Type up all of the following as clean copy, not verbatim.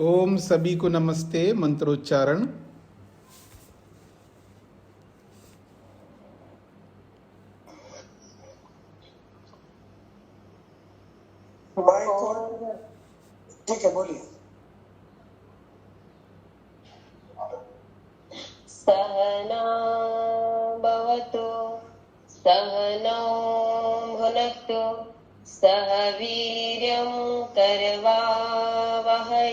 ओम सभी को नमस्ते। मंत्रोच्चारण। ठीक है, बोलिए। सहना भवतु सहनौ भुनक्तु सह वीर्यं करवावहै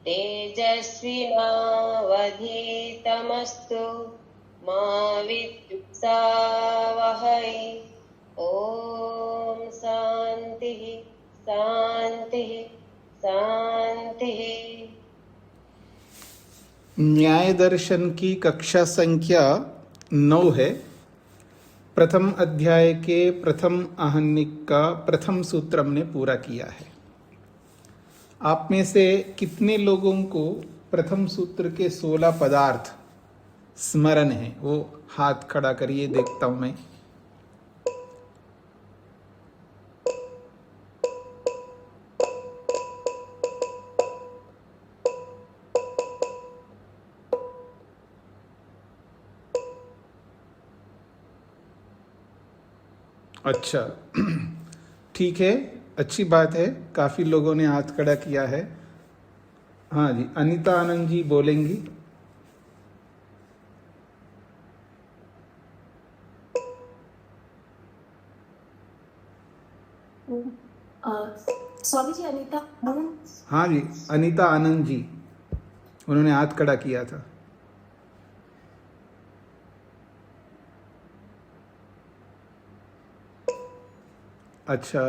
तेजस्विनावधीतमस्तु मा विद्विषावहै। ओम शांति शांति शांति। न्याय दर्शन की कक्षा संख्या 9 है। प्रथम अध्याय के प्रथम आहनिक का प्रथम सूत्र हमने पूरा किया है। आप में से कितने लोगों को प्रथम सूत्र के 16 पदार्थ स्मरण है? वो हाथ खड़ा करिए, देखता हूं मैं। अच्छा, ठीक है, अच्छी बात है। काफी लोगों ने हाथ खड़ा किया है। हाँ जी, अनीता आनंद जी बोलेंगी। स्वामी जी, अनीता आनंद। हाँ जी, अनीता आनंद जी, उन्होंने हाथ खड़ा किया था। अच्छा,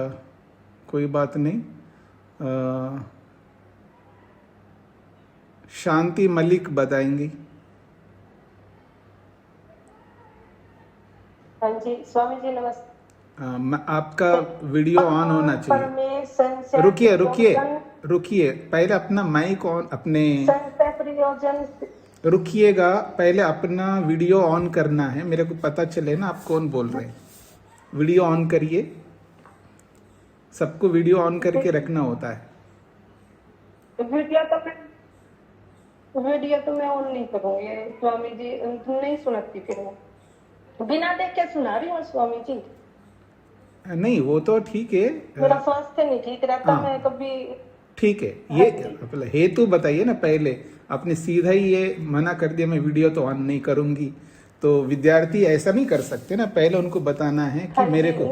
कोई बात नहीं। शांति मलिक बताएंगी। हाँ जी, स्वामी जी नमस्ते। आपका वीडियो ऑन होना चाहिए। रुकिए, पहले अपना माइक ऑन, अपने रुकिएगा, पहले अपना वीडियो ऑन करना है। मेरे को पता चले ना आप कौन बोल रहे हैं। वीडियो ऑन करिए, सबको वीडियो ऑन करके रखना होता है। वीडियो तो मैं ऑन नहीं करूंगी स्वामी जी, नहीं सुनती। फिर मैं बिना देख के सुना रही हूँ स्वामी जी। नहीं, वो तो ठीक है, मेरा स्वास्थ्य नहीं ठीक रहता। हाँ, मैं कभी ठीक है। ये हेतु बताइए ना पहले। आपने सीधा ही ये मना कर दिया, मैं वीडियो तो ऑन नहीं करूंगी। तो विद्यार्थी ऐसा नहीं कर सकते ना, पहले उनको बताना है कि मेरे को।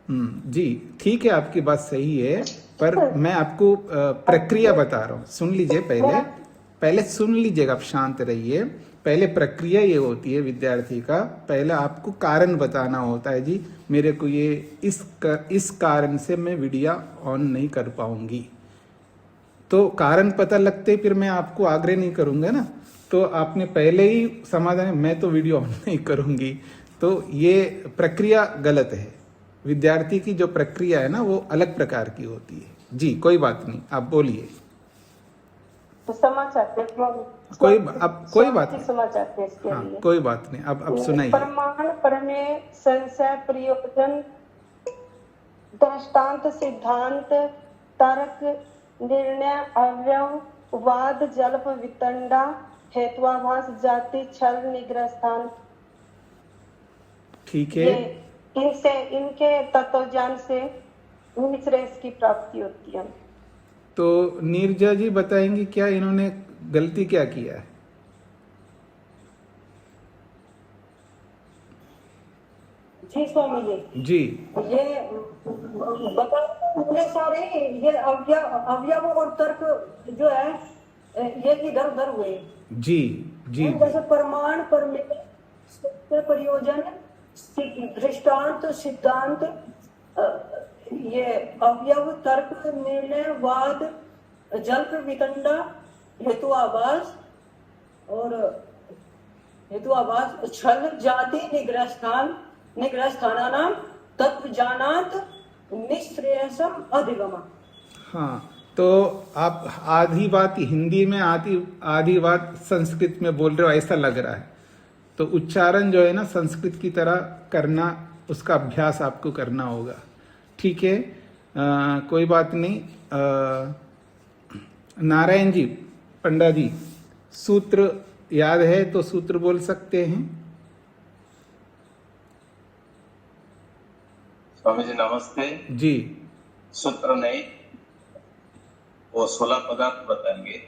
जी, ठीक है, आपकी बात सही है, पर मैं आपको प्रक्रिया बता रहा हूँ। सुन लीजिए, पहले सुन लीजिएगा, आप शांत रहिए। पहले प्रक्रिया ये होती है विद्यार्थी का, पहले आपको कारण बताना होता है। जी, मेरे को ये इस कारण से मैं वीडियो ऑन नहीं कर पाऊंगी। तो कारण पता लगते फिर मैं आपको आग्रह नहीं करूंगा ना। तो आपने पहले ही समाधान, मैं तो वीडियो ऑन नहीं करूंगी। तो ये प्रक्रिया गलत है। विद्यार्थी की जो प्रक्रिया है ना, वो अलग प्रकार की होती है। जी, कोई बात नहीं, आप बोलिए। समाचार कोई बात नहीं, समाचार इसके हाँ, लिए कोई बात नहीं। अब सुनाइए। प्रमाण प्रमेय संशय प्रयोजन दृष्टांत सिद्धांत तर्क निर्णय अवयव वाद जल्प वितंडा हेत्वाभास जाति छल निग्रह स्थान। ठीक है, इनके तत्व ज्ञान से श्रेष्ठ की प्राप्ति होती है। तो नीरजा जी बताएंगी क्या इन्होंने गलती क्या किया है? जी स्वामी जी, ये बता सारे ये अवयव और तर्क जो है ये इधर उधर हुए। जी जी, जैसे प्रमाण प्रमेय प्रयोजन दृष्टांत सिद्धांत, ये अवयव तर्क निर्णय वाद जल्प वितंडा हेतुआभास छल जाति निग्रह स्थानानाम तत्व जानात निश्रेयसम अधिगम। हाँ, तो आप आधी बात हिंदी में आधी बात संस्कृत में बोल रहे हो, ऐसा लग रहा है। तो उच्चारण जो है ना, संस्कृत की तरह करना, उसका अभ्यास आपको करना होगा। ठीक है, कोई बात नहीं। नारायण जी, पंडा जी, सूत्र याद है तो सूत्र बोल सकते हैं? स्वामी जी नमस्ते जी। सूत्र नहीं, वो 16 पदार्थ बताएंगे।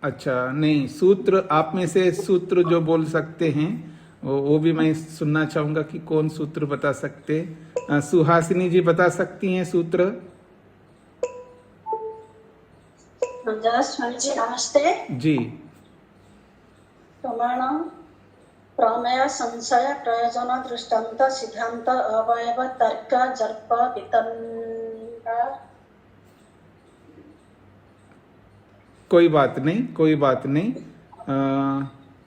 अच्छा, नहीं, सूत्र आप में से सूत्र जो बोल सकते हैं वो भी मैं सुनना चाहूंगा कि कौन सूत्र बता सकते। सुहासिनी जी बता सकती हैं सूत्र? स्वामी जी नमस्ते। जी। प्रमाण प्रमेय संशय प्रयोजन दृष्टांत सिद्धांत अवयव तर्क जल्प वितंड। कोई बात नहीं, कोई बात नहीं।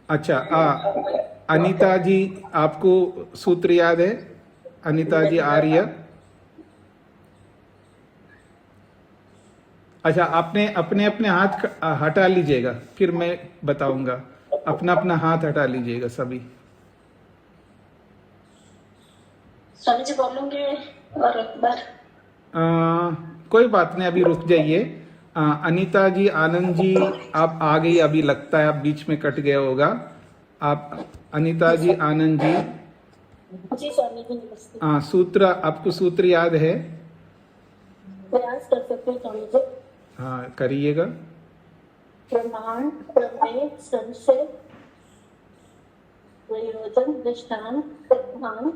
अच्छा, अनीता जी, आपको सूत्र याद है? अनीता जी आर्य। अच्छा, आपने अपने अपने हाथ हटा लीजिएगा, फिर मैं बताऊंगा। अपना अपना हाथ हटा लीजिएगा सभी। स्वामी जी बोलूंगे और एक बार। कोई बात नहीं, अभी रुक जाइए। अनीता जी, आनंद जी, आप आ गई अभी, लगता है आप बीच में कट गया होगा। आप अनीता जी, आनंद जी। जी स्वामी जी नमस्ते। सूत्र, आपको सूत्र याद है? प्रयास कर सकते हैं स्वामी जी। हाँ, करिएगा। प्रमाण प्रमेय संशय प्रयोजन दृष्टांत सिद्धांत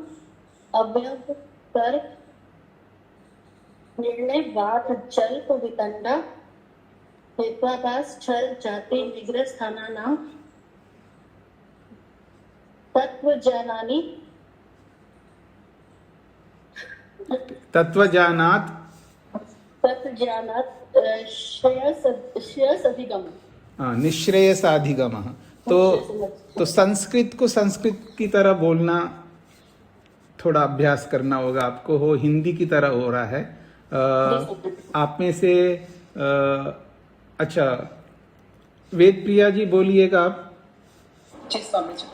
अवयव तर्क निर्णय वाद जल्प वितंडा हेत्वाभास छल जाति निग्रह स्थानानां तत्वज्ञानानि तत्वज्ञानात् श्रेयसधिगम। निश्रेयसाधिगम। तो संस्कृत को संस्कृत की तरह बोलना थोड़ा अभ्यास करना होगा आपको। हो हिंदी की तरह हो रहा है। आप में से अच्छा, वेद प्रिया जी बोलिएगा आप। जी स्वामी जी।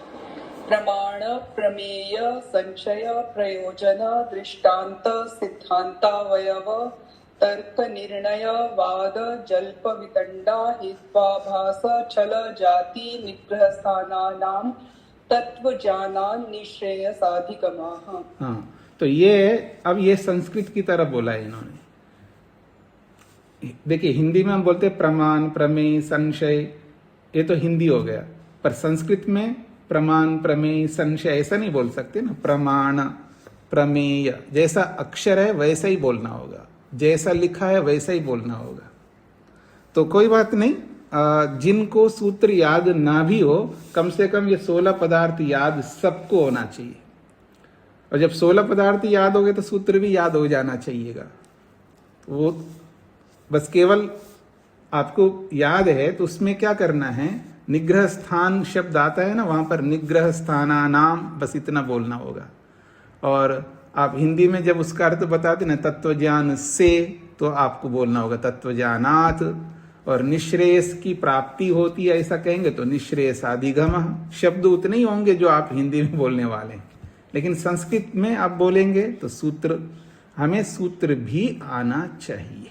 प्रमाण प्रमेय संशय प्रयोजन दृष्टांत सिद्धांतावयव तर्क निर्णय वाद जल्प वितंडा हेत्वाभास छल जाति निग्रह स्थानानां तत्वज्ञानान् निश्रेयसाधिगमाः। हाँ, तो ये अब ये संस्कृत की तरह बोला है इन्होंने। देखिए, हिंदी में हम बोलते हैं प्रमाण प्रमेय संशय, ये तो हिंदी हो गया। पर संस्कृत में प्रमाण प्रमेय संशय ऐसा नहीं बोल सकते ना। प्रमाण प्रमेय, जैसा अक्षर है वैसा ही बोलना होगा, जैसा लिखा है वैसा ही बोलना होगा। तो कोई बात नहीं, जिनको सूत्र याद ना भी हो, कम से कम ये 16 पदार्थ याद सबको होना चाहिए। और जब 16 पदार्थ याद हो गए तो सूत्र भी याद हो जाना चाहिएगा। तो वो बस केवल आपको याद है तो उसमें क्या करना है, निग्रह स्थान शब्द आता है ना, वहां पर निग्रह स्थानानाम, बस इतना बोलना होगा। और आप हिंदी में जब उसका अर्थ बताते ना तत्वज्ञान से, तो आपको बोलना होगा तत्वज्ञानात्। और निश्रेयस की प्राप्ति होती है ऐसा कहेंगे तो निश्रेयसाधिगम। शब्द उतने ही होंगे जो आप हिंदी में बोलने वाले हैं, लेकिन संस्कृत में आप बोलेंगे तो सूत्र, हमें सूत्र भी आना चाहिए।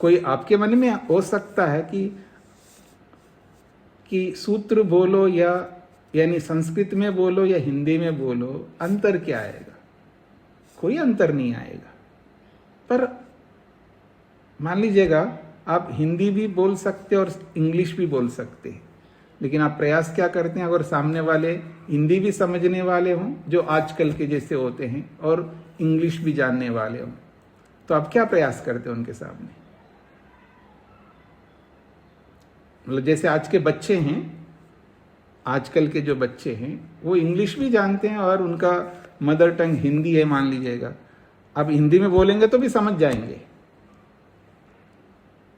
कोई आपके मन में हो सकता है कि सूत्र बोलो या यानी संस्कृत में बोलो या हिंदी में बोलो, अंतर क्या आएगा? कोई अंतर नहीं आएगा। पर मान लीजिएगा आप हिंदी भी बोल सकते और इंग्लिश भी बोल सकते हैं, लेकिन आप प्रयास क्या करते हैं, अगर सामने वाले हिंदी भी समझने वाले हों, जो आजकल के जैसे होते हैं, और इंग्लिश भी जानने वाले हों, तो आप क्या प्रयास करते हैं उनके सामने? मतलब जैसे आज के बच्चे हैं, आजकल के जो बच्चे हैं वो इंग्लिश भी जानते हैं और उनका मदर टंग हिंदी है मान लीजिएगा। अब हिंदी में बोलेंगे तो भी समझ जाएंगे,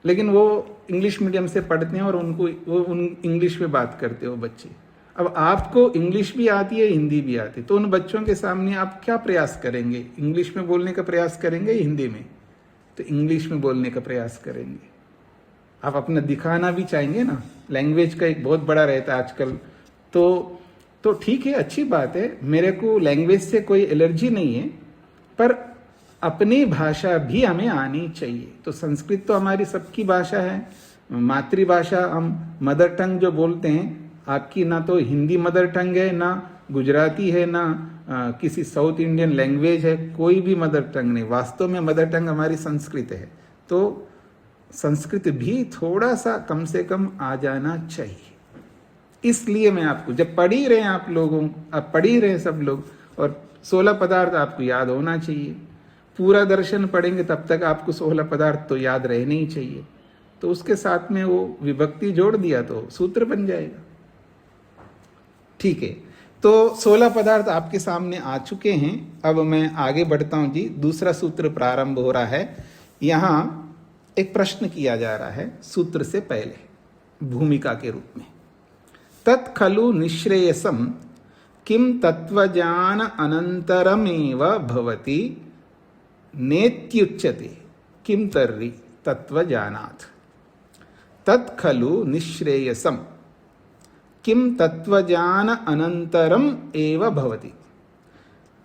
लेकिन वो इंग्लिश मीडियम से पढ़ते हैं और वो इंग्लिश में बात करते हैं वो बच्चे। अब आपको इंग्लिश भी आती है, हिंदी भी आती है, तो उन बच्चों के सामने आप क्या प्रयास करेंगे? इंग्लिश में बोलने का प्रयास करेंगे या हिंदी में? तो इंग्लिश में बोलने का प्रयास करेंगे। आप अपना दिखाना भी चाहेंगे ना, लैंग्वेज का एक बहुत बड़ा रहता है आजकल। तो ठीक है, अच्छी बात है, मेरे को लैंग्वेज से कोई एलर्जी नहीं है, पर अपनी भाषा भी हमें आनी चाहिए। तो संस्कृत तो हमारी सबकी भाषा है, मातृभाषा, हम मदर टंग जो बोलते हैं, आपकी ना तो हिंदी मदर टंग है, ना गुजराती है, ना किसी साउथ इंडियन लैंग्वेज है, कोई भी मदर टंग नहीं। वास्तव में मदर टंग हमारी संस्कृत है। तो संस्कृत भी थोड़ा सा कम से कम आ जाना चाहिए। इसलिए मैं आपको, जब पढ़ ही रहे हैं आप लोगों, आप पढ़ ही रहे हैं सब लोग, और 16 पदार्थ आपको याद होना चाहिए। पूरा दर्शन पढ़ेंगे तब तक आपको 16 पदार्थ तो याद रहने ही चाहिए। तो उसके साथ में वो विभक्ति जोड़ दिया तो सूत्र बन जाएगा। ठीक है, तो 16 पदार्थ आपके सामने आ चुके हैं। अब मैं आगे बढ़ता हूं जी। दूसरा सूत्र प्रारंभ हो रहा है। यहां एक प्रश्न किया जा रहा है सूत्र से पहले भूमिका के रूप में। तत् खलु निश्रेयसम किम तत्वज्ञान अनंतरमेव भवति नेत्युच्यते किम तर्हि तत्वज्ञानात्। तत् खलु निश्रेयसम किम तत्वज्ञान अनंतरम एव भवति।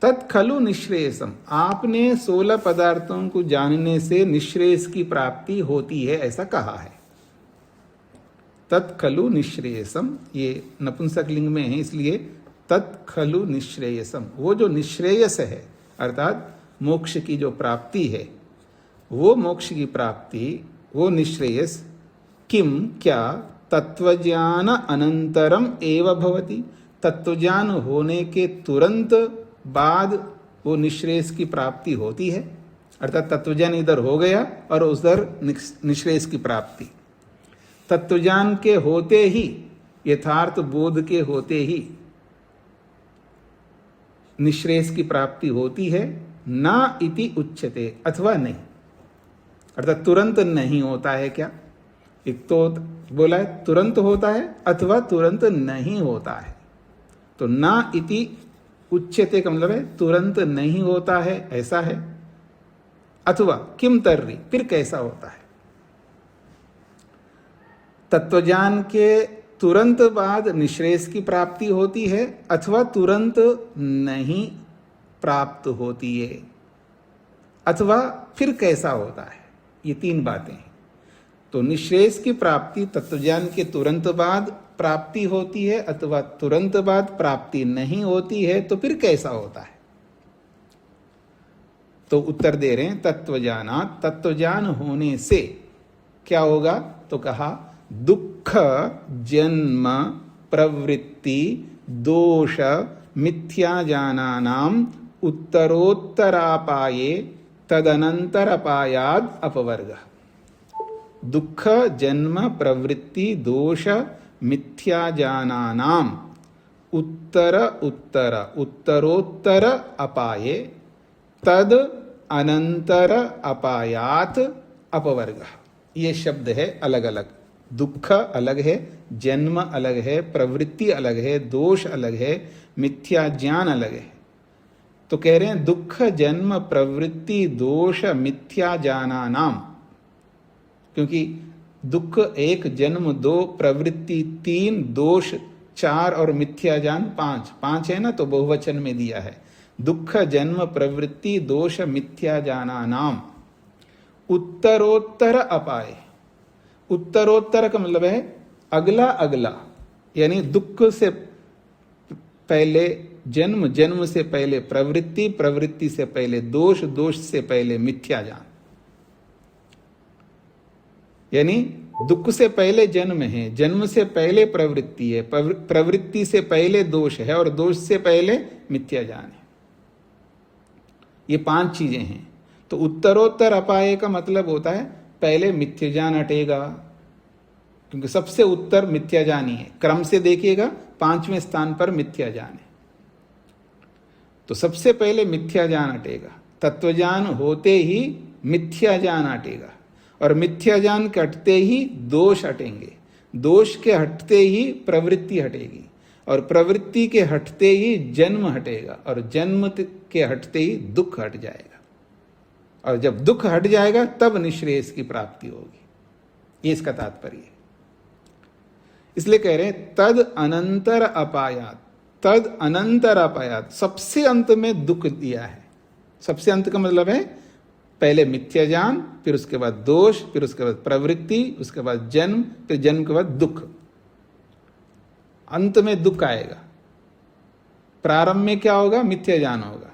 तत् खलु निश्रेयसम, आपने 16 पदार्थों को जानने से निश्रेयस की प्राप्ति होती है, ऐसा कहा है। तत् खलु निश्रेयसम, ये नपुंसक लिंग में है, इसलिए तत् खलु निश्रेयसम, वो जो निश्रेयस है अर्थात मोक्ष की जो प्राप्ति है, वो मोक्ष की प्राप्ति, वो निश्रेयस किम, क्या, तत्वज्ञान अनंतरम एव भवति, तत्वज्ञान होने के तुरंत बाद वो निश्रेयस की प्राप्ति होती है। अर्थात तत्वज्ञान इधर हो गया और उधर निश्रेयस की प्राप्ति। तत्वज्ञान के होते ही, यथार्थ बोध के होते ही निश्रेयस की प्राप्ति होती है। ना इति उच्यते, अथवा नहीं, अर्थात तुरंत नहीं होता है। क्या, एक तो बोला है तुरंत होता है अथवा तुरंत नहीं होता है। तो ना इति उच्यते का मतलब है तुरंत नहीं होता है, ऐसा है। अथवा किम तर्हि, फिर कैसा होता है। तत्वज्ञान के तुरंत बाद निश्रेयस की प्राप्ति होती है अथवा तुरंत नहीं प्राप्त होती है, अथवा फिर कैसा होता है। ये 3 बातें हैं। तो निश्रेयस की प्राप्ति तत्वज्ञान के तुरंत बाद प्राप्ति होती है अथवा तुरंत बाद प्राप्ति नहीं होती है, तो फिर कैसा होता है। तो उत्तर दे रहे हैं तत्वज्ञानात्, तत्वज्ञान होने से क्या होगा। तो कहा दुख जन्म प्रवृत्ति दोष मिथ्याज्ञानानाम उत्तरोत्तरापाये तदनंतर अपायाद अपवर्ग। दुख जन्म प्रवृत्ति दोष मिथ्याज्ञानानाम उत्तरोत्तर अपाये तद अनंतर अपायात अपवर्ग। ये शब्द है अलग अलग। दुख अलग है, जन्म अलग है, प्रवृत्ति अलग है, दोष अलग है, मिथ्या ज्ञान अलग है। तो कह रहे हैं दुख जन्म प्रवृत्ति दोष मिथ्या ज्ञानानाम, क्योंकि दुख 1, जन्म 2, प्रवृत्ति 3, दोष 4 और मिथ्या ज्ञान 5 है ना, तो बहुवचन में दिया है। दुख जन्म प्रवृत्ति दोष मिथ्या ज्ञानानाम उत्तरोत्तर अपाय। उत्तरोत्तर का मतलब है अगला अगला, यानी दुख से पहले जन्म, जन्म से पहले प्रवृत्ति, प्रवृत्ति से पहले दोष, दोष से पहले मिथ्या ज्ञान। यानी दुख से पहले जन्म है, जन्म से पहले प्रवृत्ति है, प्रवृत्ति से पहले दोष है और दोष से पहले मिथ्या ज्ञान है। ये 5 चीजें हैं। तो उत्तरोत्तर अपाय का मतलब होता है पहले मिथ्या ज्ञान हटेगा, क्योंकि सबसे उत्तर मिथ्या ज्ञान ही है। क्रम से देखिएगा 5वें स्थान पर मिथ्या ज्ञान है। तो सबसे पहले मिथ्या ज्ञान हटेगा, तत्वज्ञान होते ही मिथ्या ज्ञान हटेगा, और मिथ्या ज्ञान के हटते ही दोष हटेंगे, दोष के हटते ही प्रवृत्ति हटेगी, और प्रवृत्ति के हटते ही जन्म हटेगा, और जन्म के हटते ही दुख हट जाएगा। और जब दुख हट जाएगा तब निश्रेयस की प्राप्ति होगी। ये इसका तात्पर्य है। इसलिए कह रहे हैं तद अनंतर अपायात। तद अनंतर अपायात, सबसे अंत में दुख दिया है। सबसे अंत का मतलब है पहले मिथ्या ज्ञान, फिर उसके बाद दोष, फिर उसके बाद प्रवृत्ति, उसके बाद जन्म, फिर जन्म के बाद दुख। अंत में दुख आएगा। प्रारंभ में क्या होगा? मिथ्या ज्ञान होगा।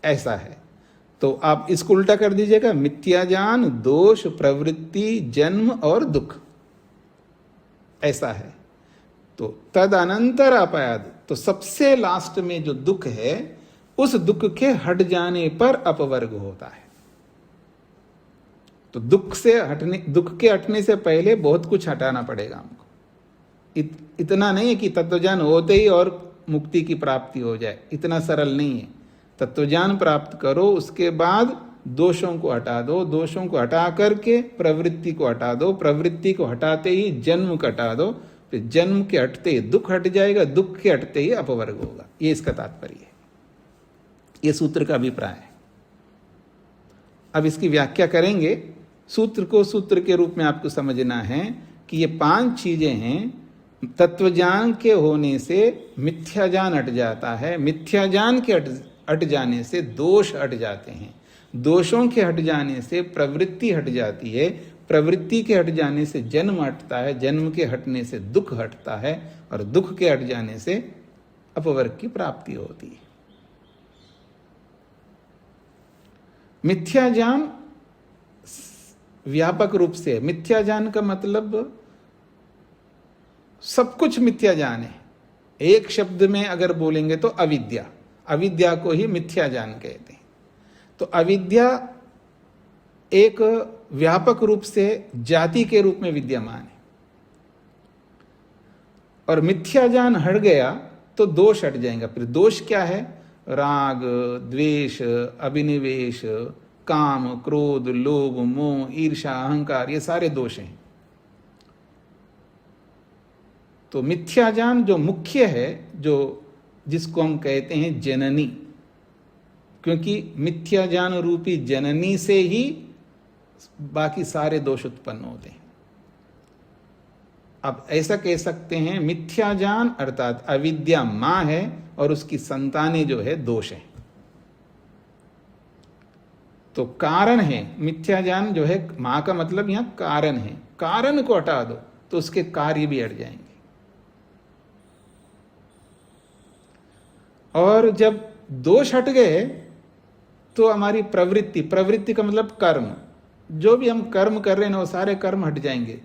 ऐसा है। तो आप इसको उल्टा कर दीजिएगा, मिथ्या ज्ञान, दोष, प्रवृत्ति, जन्म और दुख, ऐसा है। तो तद अनंतर अपयाद, तो सबसे लास्ट में जो दुख है, उस दुख के हट जाने पर अपवर्ग होता है। तो दुख के हटने से पहले बहुत कुछ हटाना पड़ेगा हमको। इतना नहीं है कि तत्वज्ञान होते ही और मुक्ति की प्राप्ति हो जाए, इतना सरल नहीं है। तत्वज्ञान प्राप्त करो, उसके बाद दोषों को हटा दो, दोषों को हटा करके प्रवृत्ति को हटा दो, प्रवृत्ति को हटाते ही जन्म को हटा दो, फिर जन्म के हटते ही दुख हट जाएगा, दुख के हटते ही अपवर्ग होगा। ये इसका तात्पर्य है, ये सूत्र का अभिप्राय है। अब इसकी व्याख्या करेंगे। सूत्र को सूत्र के रूप में आपको समझना है कि ये 5 चीजें हैं। तत्वज्ञान के होने से मिथ्या ज्ञान हट जाता है, मिथ्या ज्ञान के हट जाने से दोष हट जाते हैं, दोषों के हट जाने से प्रवृत्ति हट जाती है, प्रवृत्ति के हट जाने से जन्म हटता है, जन्म के हटने से दुख हटता है, और दुख के हट जाने से अपवर्ग की प्राप्ति होती है। मिथ्या ज्ञान व्यापक रूप से, मिथ्या ज्ञान का मतलब सब कुछ मिथ्या ज्ञान है। एक शब्द में अगर बोलेंगे तो अविद्या, अविद्या को ही मिथ्या ज्ञान कहते हैं। तो अविद्या एक व्यापक रूप से जाति के रूप में विद्यमान है, और मिथ्या ज्ञान हट गया तो दोष हट जाएगा। फिर दोष क्या है? राग, द्वेष, अभिनिवेश, काम, क्रोध, लोभ, मोह, ईर्ष्या, अहंकार, ये सारे दोष हैं। तो मिथ्या ज्ञान जो मुख्य है, जो जिसको हम कहते हैं जननी, क्योंकि मिथ्या ज्ञान रूपी जननी से ही बाकी सारे दोष उत्पन्न होते हैं। अब ऐसा कह सकते हैं, मिथ्या ज्ञान अर्थात अविद्या मां है और उसकी संतानें जो है दोष है। तो कारण है, मिथ्या ज्ञान जो है, मां का मतलब यहां कारण है। कारण को हटा दो तो उसके कार्य भी हट जाएंगे। और जब दोष हट गए तो हमारी प्रवृत्ति, प्रवृत्ति का मतलब कर्म, जो भी हम कर्म कर रहे हैं वो सारे कर्म हट जाएंगे।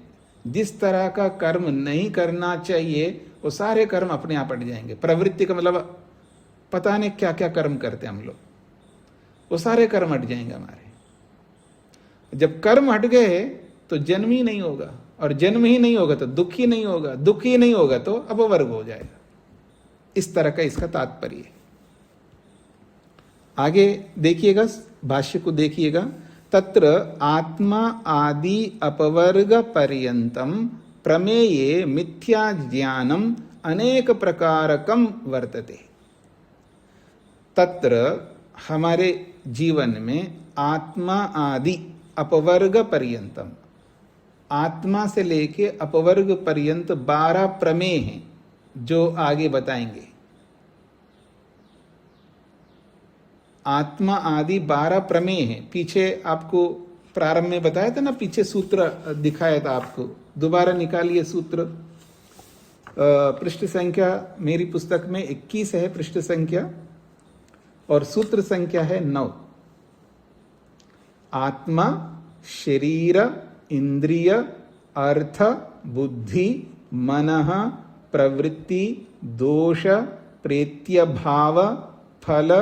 जिस तरह का कर्म नहीं करना चाहिए वो सारे कर्म अपने आप हट जाएंगे। प्रवृत्ति का मतलब पता नहीं क्या क्या कर्म करते हैं हम लोग, वो सारे कर्म हट जाएंगे हमारे। जब कर्म हट गए तो जन्म ही नहीं होगा, और जन्म ही नहीं होगा तो दुख ही नहीं होगा, दुख ही नहीं होगा तो अपवर्ग हो जाएगा। इस तरह का इसका तात्पर्य है। आगे देखिएगा, भाष्य को देखिएगा। तत्र आत्मा आदि अपवर्ग पर्यंतम प्रमेये मिथ्या ज्ञानम अनेक प्रकारकम वर्तते। तत्र हमारे जीवन में आत्मा आदि अपवर्ग पर्यंतम, आत्मा से लेके अपवर्ग पर्यंत 12 प्रमेय हैं जो आगे बताएंगे। आत्मा आदि 12 प्रमेय हैं। पीछे आपको प्रारंभ में बताया था ना, पीछे सूत्र दिखाया था आपको। दोबारा निकालिए सूत्र। पृष्ठ संख्या मेरी पुस्तक में 21 है पृष्ठ संख्या, और सूत्र संख्या है 9। आत्मा शरीर इंद्रिय अर्थ बुद्धि मनः प्रवृत्ति दोष प्रेत्य भाव फल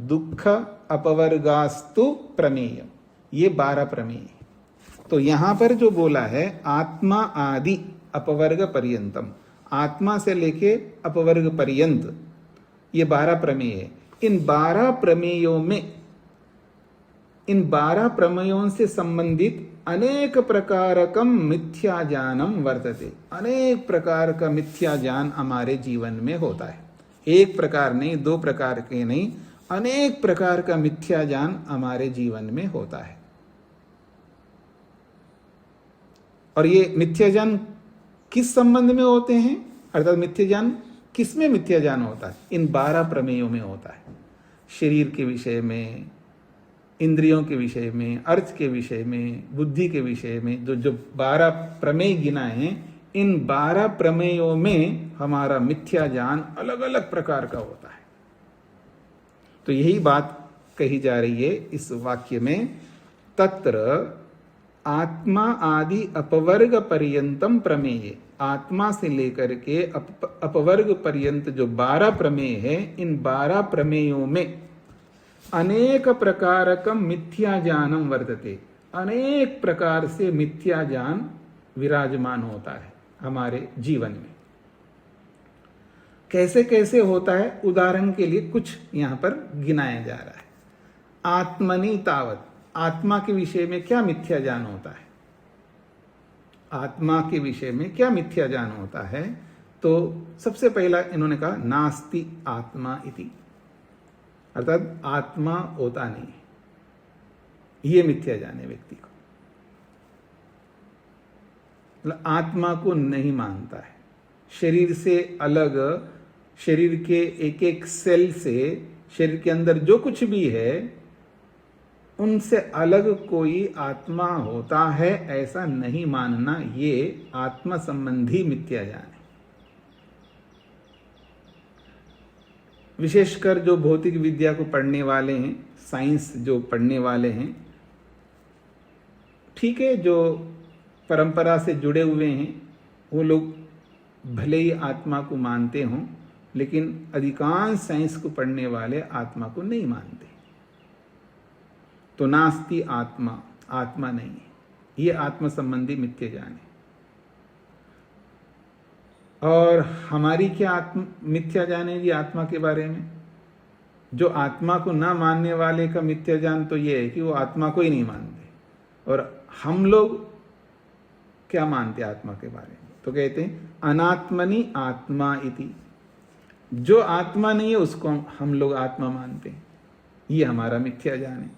दुख अपवर्गास्तु प्रमेय, ये 12 प्रमेय। तो यहां पर जो बोला है आत्मा आदि अपवर्ग पर्यंतम, आत्मा से लेके अपवर्ग पर्यंत, ये 12 प्रमेय है। इन 12 प्रमेयों में, इन 12 प्रमेयों से संबंधित अनेक प्रकारकम मिथ्या ज्ञानम वर्तते। अनेक प्रकार का मिथ्या ज्ञान हमारे जीवन में होता है। एक प्रकार नहीं, 2 प्रकार के नहीं, अनेक प्रकार का मिथ्या ज्ञान हमारे जीवन में होता है। और ये मिथ्या ज्ञान किस संबंध में होते हैं, अर्थात मिथ्या ज्ञान किसमें मिथ्या ज्ञान होता है? इन 12 प्रमेयों में होता है। शरीर के विषय में, इंद्रियों के विषय में, अर्थ के विषय में, बुद्धि के विषय में जो 12 प्रमेय गिनाए हैं, इन 12 प्रमेयों में हमारा मिथ्या ज्ञान अलग अलग प्रकार का होता है। तो यही बात कही जा रही है इस वाक्य में, तत्र आत्मा आदि अपवर्ग पर्यंतम प्रमेय, आत्मा से लेकर के अपवर्ग पर्यंत जो 12 प्रमेय है, इन 12 प्रमेयों में अनेक प्रकारकम मिथ्या ज्ञानम वर्तते, अनेक प्रकार से मिथ्या ज्ञान विराजमान होता है हमारे जीवन में। कैसे कैसे होता है, उदाहरण के लिए कुछ यहां पर गिनाया जा रहा है। आत्मनि तावत, आत्मा के विषय में क्या मिथ्या ज्ञान होता है, आत्मा के विषय में क्या मिथ्या ज्ञान होता है। तो सबसे पहला इन्होंने कहा नास्ति आत्मा इति, अर्थात आत्मा होता नहीं है, ये मिथ्या ज्ञान है व्यक्ति को, मतलब आत्मा को नहीं मानता है। शरीर से अलग, शरीर के एक एक सेल से, शरीर के अंदर जो कुछ भी है उनसे अलग कोई आत्मा होता है ऐसा नहीं मानना, ये आत्मा संबंधी मिथ्या ज्ञान है। विशेषकर जो भौतिक विद्या को पढ़ने वाले हैं, साइंस जो पढ़ने वाले हैं, ठीक है, जो परंपरा से जुड़े हुए हैं वो लोग भले ही आत्मा को मानते हों, लेकिन अधिकांश साइंस को पढ़ने वाले आत्मा को नहीं मानते। तो नास्ति आत्मा, आत्मा नहीं है, ये आत्मा संबंधी मिथ्या ज्ञान है। और हमारी क्या मिथ्या ज्ञान है जी आत्मा के बारे में? जो आत्मा को ना मानने वाले का मिथ्या ज्ञान तो ये है कि वो आत्मा को ही नहीं मानते। और हम लोग क्या मानते आत्मा के बारे में? तो कहते हैं अनात्मनि आत्मा इति, जो आत्मा नहीं है उसको हम लोग आत्मा मानते हैं, ये हमारा मिथ्या ज्ञान है।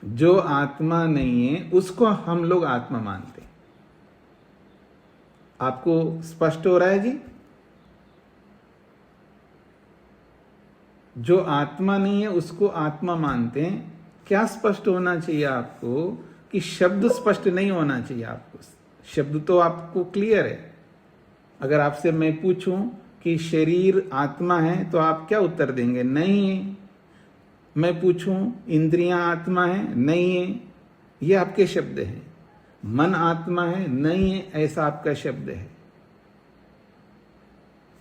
जो आत्मा नहीं है उसको हम लोग आत्मा मानते हैं। आपको स्पष्ट हो रहा है जी? जो आत्मा नहीं है उसको आत्मा मानते हैं। क्या स्पष्ट होना चाहिए आपको? कि शब्द स्पष्ट नहीं होना चाहिए आपको। शब्द तो आपको क्लियर है। अगर आपसे मैं पूछूं कि शरीर आत्मा है तो आप क्या उत्तर देंगे? नहीं है। मैं पूछूं इंद्रियां आत्मा है? नहीं है। ये आपके शब्द हैं। मन आत्मा है? नहीं है, ऐसा आपका शब्द है।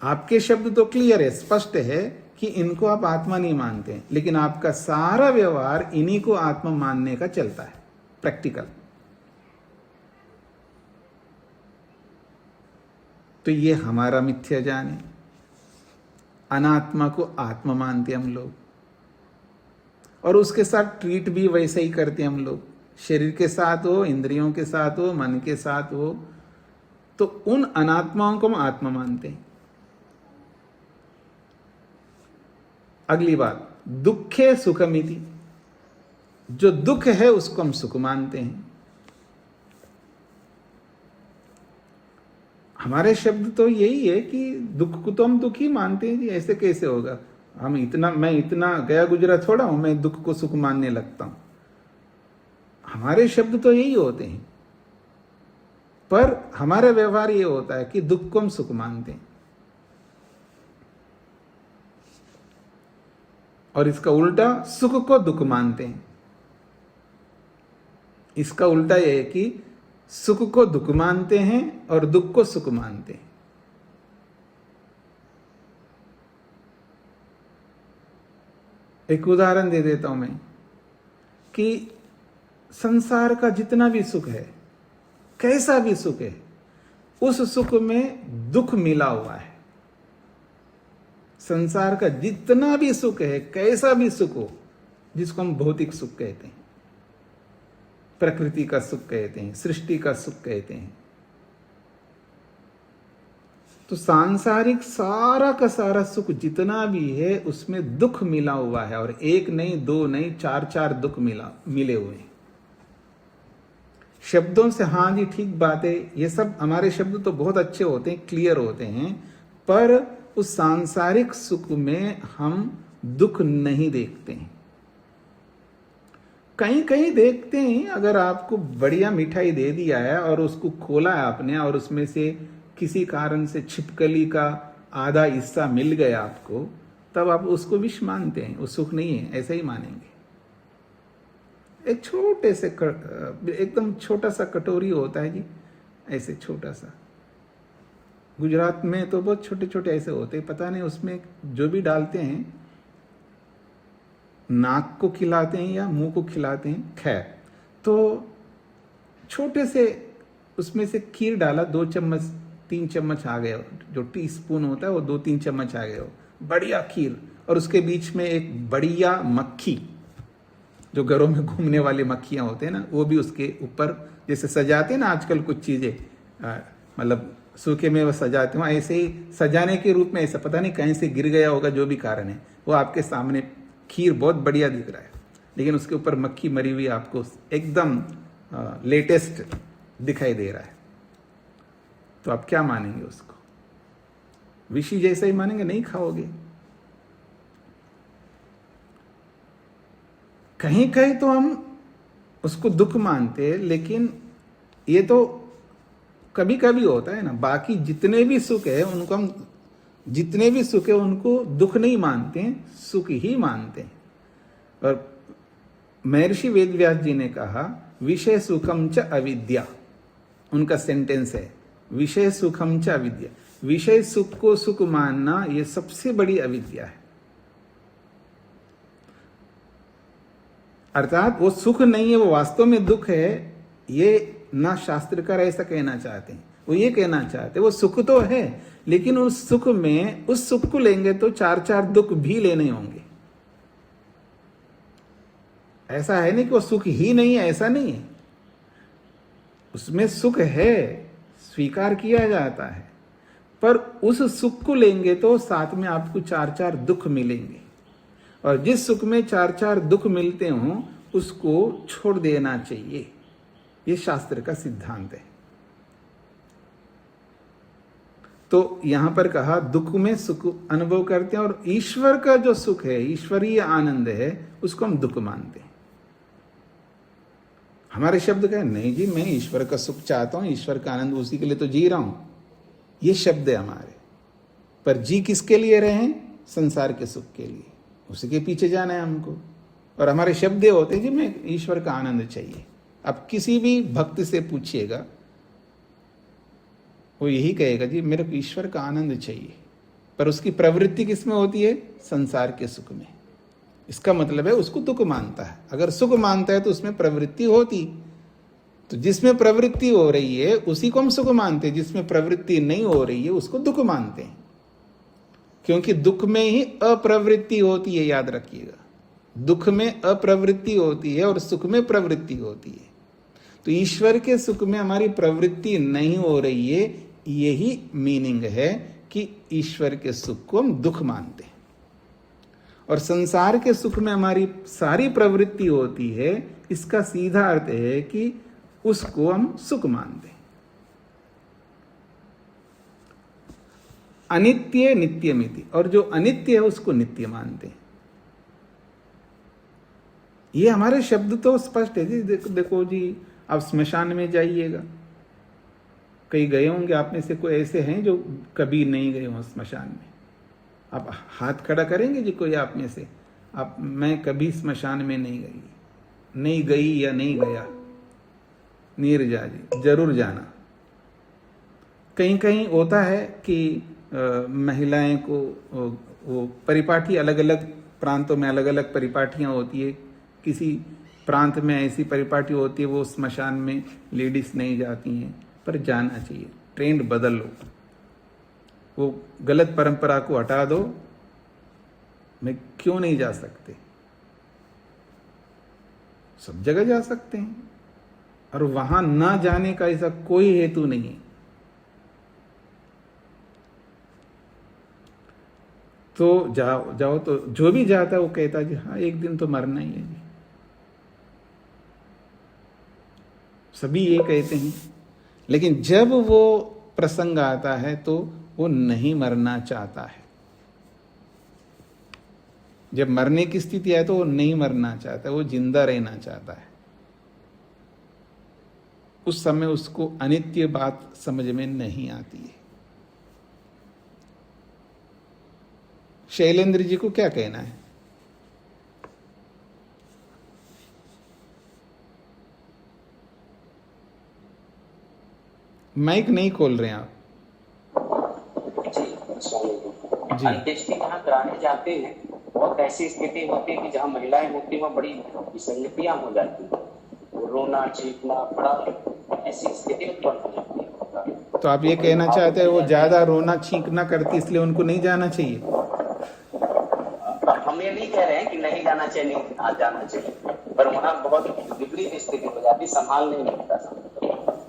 आपके शब्द तो क्लियर है, स्पष्ट है कि इनको आप आत्मा नहीं मानते हैं, लेकिन आपका सारा व्यवहार इन्हीं को आत्मा मानने का चलता है, प्रैक्टिकल। तो ये हमारा मिथ्या ज्ञान है। अनात्मा को आत्मा मानते हम लोग, और उसके साथ ट्रीट भी वैसे ही करते हम लोग। शरीर के साथ हो, इंद्रियों के साथ हो, मन के साथ हो, तो उन अनात्माओं को हम आत्मा मानते हैं। अगली बात, दुखे सुखमिति, जो दुख है उसको हम सुख मानते हैं। हमारे शब्द तो यही है कि दुख को तो हम दुख ही मानते हैं जी। ऐसे कैसे होगा? मैं इतना गया गुजरा थोड़ा हूं, मैं दुख को सुख मानने लगता हूं। हमारे शब्द तो यही होते हैं, पर हमारा व्यवहार ये होता है कि दुख को हम सुख मानते हैं। और इसका उल्टा सुख को दुख मानते हैं। इसका उल्टा यह है कि सुख को दुख मानते हैं और दुख को सुख मानते हैं। एक उदाहरण दे देता हूं मैं कि संसार का जितना भी सुख है, कैसा भी सुख है, उस सुख में दुख मिला हुआ है। संसार का जितना भी सुख है, कैसा भी सुख हो, जिसको हम भौतिक सुख कहते हैं, प्रकृति का सुख कहते हैं, सृष्टि का सुख कहते हैं, तो सांसारिक सारा का सारा सुख जितना भी है उसमें दुख मिला हुआ है। और एक नहीं, दो नहीं, चार दुख मिले हुए हैं। शब्दों से हाँ जी ठीक बात है, ये सब हमारे शब्द तो बहुत अच्छे होते हैं, क्लियर होते हैं, पर उस सांसारिक सुख में हम दुख नहीं देखते हैं। कहीं कहीं देखते हैं, अगर आपको बढ़िया मिठाई दे दिया है और उसको खोला है आपने और उसमें से किसी कारण से छिपकली का आधा हिस्सा मिल गया आपको, तब आप उसको विष मानते हैं, वो सुख नहीं है, ऐसा ही मानेंगे। एक छोटे से एकदम छोटा सा कटोरी होता है जी, ऐसे छोटा सा, गुजरात में तो बहुत छोटे छोटे ऐसे होते हैं, पता नहीं उसमें जो भी डालते हैं, नाक को खिलाते हैं या मुंह को खिलाते हैं, खैर। तो छोटे से उसमें से खीर डाला, 2 चम्मच 3 चम्मच आ गए, जो टीस्पून होता है वो 2-3 चम्मच आ गए, बढ़िया खीर, और उसके बीच में एक बढ़िया मक्खी, जो घरों में घूमने वाली मक्खियां होते हैं ना, वो भी उसके ऊपर जैसे सजाते हैं ना आजकल कुछ चीजें, मतलब सूखे में वो सजाते हैं, ऐसे ही सजाने के रूप में, ऐसा पता नहीं कहीं से गिर गया होगा, जो भी कारण है, वो आपके सामने खीर बहुत बढ़िया दिख रहा है, लेकिन उसके ऊपर मक्खी मरी हुई आपको एकदम लेटेस्ट दिखाई दे रहा है। तो आप क्या मानेंगे उसको? विषी जैसा ही मानेंगे? नहीं खाओगे। कहीं कहीं तो हम उसको दुख मानते हैं, लेकिन ये तो कभी कभी होता है ना। बाकी जितने भी सुख है उनको हम, जितने भी सुख है उनको दुख नहीं मानते हैं, सुख ही मानते हैं। और महर्षि वेदव्यास जी ने कहा, विषय सुखम च अविद्या, उनका सेंटेंस है, विषय सुखम च अविद्या। विषय सुख को सुख मानना यह सबसे बड़ी अविद्या है। अर्थात वो सुख नहीं है, वो वास्तव में दुख है, ये ना शास्त्रकार ऐसा कहना चाहते हैं। वो ये कहना चाहते हैं वो सुख तो है, लेकिन उस सुख में, उस सुख को लेंगे तो 4-4 दुख भी लेने होंगे। ऐसा है नहीं कि वो सुख ही नहीं है, ऐसा नहीं है, उसमें सुख है, स्वीकार किया जाता है, पर उस सुख को लेंगे तो साथ में आपको 4-4 दुख मिलेंगे, और जिस सुख में 4-4 दुख मिलते हों उसको छोड़ देना चाहिए। ये शास्त्र का सिद्धांत है। तो यहां पर कहा दुख में सुख अनुभव करते हैं, और ईश्वर का जो सुख है, ईश्वरीय आनंद है, उसको हम दुख मानते हैं। हमारे शब्द का नहीं जी, मैं ईश्वर का सुख चाहता हूं, ईश्वर का आनंद, उसी के लिए तो जी रहा हूं, ये शब्द है हमारे। पर जी किसके लिए रहे हैं? संसार के सुख के लिए, उसी के पीछे जाना है हमको। और हमारे शब्द होते हैं जी, मैं ईश्वर का आनंद चाहिए। अब किसी भी भक्त से पूछिएगा, वो यही कहेगा जी मेरे को ईश्वर का आनंद चाहिए, पर उसकी प्रवृत्ति किसमें होती है? संसार के सुख में। इसका मतलब है उसको दुख मानता है। अगर सुख मानता है तो उसमें प्रवृत्ति होती, तो जिसमें प्रवृत्ति हो रही है उसी को हम सुख मानते हैं, जिसमें प्रवृत्ति नहीं हो रही है उसको दुख मानते हैं। क्योंकि दुख में ही अप्रवृत्ति होती है, याद रखिएगा। दुख में अप्रवृत्ति होती है और सुख में प्रवृत्ति होती है। तो ईश्वर के सुख में हमारी प्रवृत्ति नहीं हो रही है, यही मीनिंग है कि ईश्वर के सुख को हम दुख मानते हैं। और संसार के सुख में हमारी सारी प्रवृत्ति होती है, इसका सीधा अर्थ है कि उसको हम सुख मानते हैं। अनित्य नित्यमिति, और जो अनित्य है उसको नित्य मानते हैं। ये हमारे शब्द तो स्पष्ट है जी। देखो जी, आप स्मशान में जाइएगा, कई गए होंगे आप में से, कोई ऐसे हैं जो कभी नहीं गए हों स्मशान में? आप हाथ खड़ा करेंगे जी कोई आप में से? आप, मैं कभी स्मशान में नहीं गई या नहीं गया? नीरजा जी जरूर जाना। कहीं कहीं होता है कि महिलाएं को वो परिपाटी, अलग अलग प्रांतों में अलग अलग परिपाटियां होती है। किसी प्रांत में ऐसी परिपाटी होती है वो स्मशान में लेडीज नहीं जाती हैं, पर जाना चाहिए। ट्रेंड बदल लो, वो गलत परंपरा को हटा दो। मैं क्यों नहीं जा सकते? सब जगह जा सकते हैं, और वहां ना जाने का ऐसा कोई हेतु नहीं है। तो जाओ। तो जो भी जाता है वो कहता है जी हाँ, एक दिन तो मरना ही है जी। सभी ये कहते हैं, लेकिन जब वो प्रसंग आता है तो वो नहीं मरना चाहता है। जब मरने की स्थिति है तो वो नहीं मरना चाहता, वो जिंदा रहना चाहता है। उस समय उसको अनित्य बात समझ में नहीं आती है। शैलेंद्र जी को क्या कहना है? माइक नहीं खोल रहे हैं आप जी। अंत्येष्टि जहाँ कराने जाते हैं बहुत ऐसी स्थिति होती है कि जहाँ महिलाएं होती हैं वहाँ बड़ी विसंगतियां हो जाती हैं, रोना चीखना बड़ा ऐसी स्थिति उत्पन्न हो जाती है। तो आप ये कहना चाहते हैं वो ज्यादा रोना चीखना करती इसलिए उनको नहीं जाना चाहिए? हम ये नहीं कह रहे हैं कि नहीं जाना चाहिए, नहीं जाना चाहिए, पर वहाँ बहुत विपरीत स्थिति हो जाती, संभाल नहीं मिलता।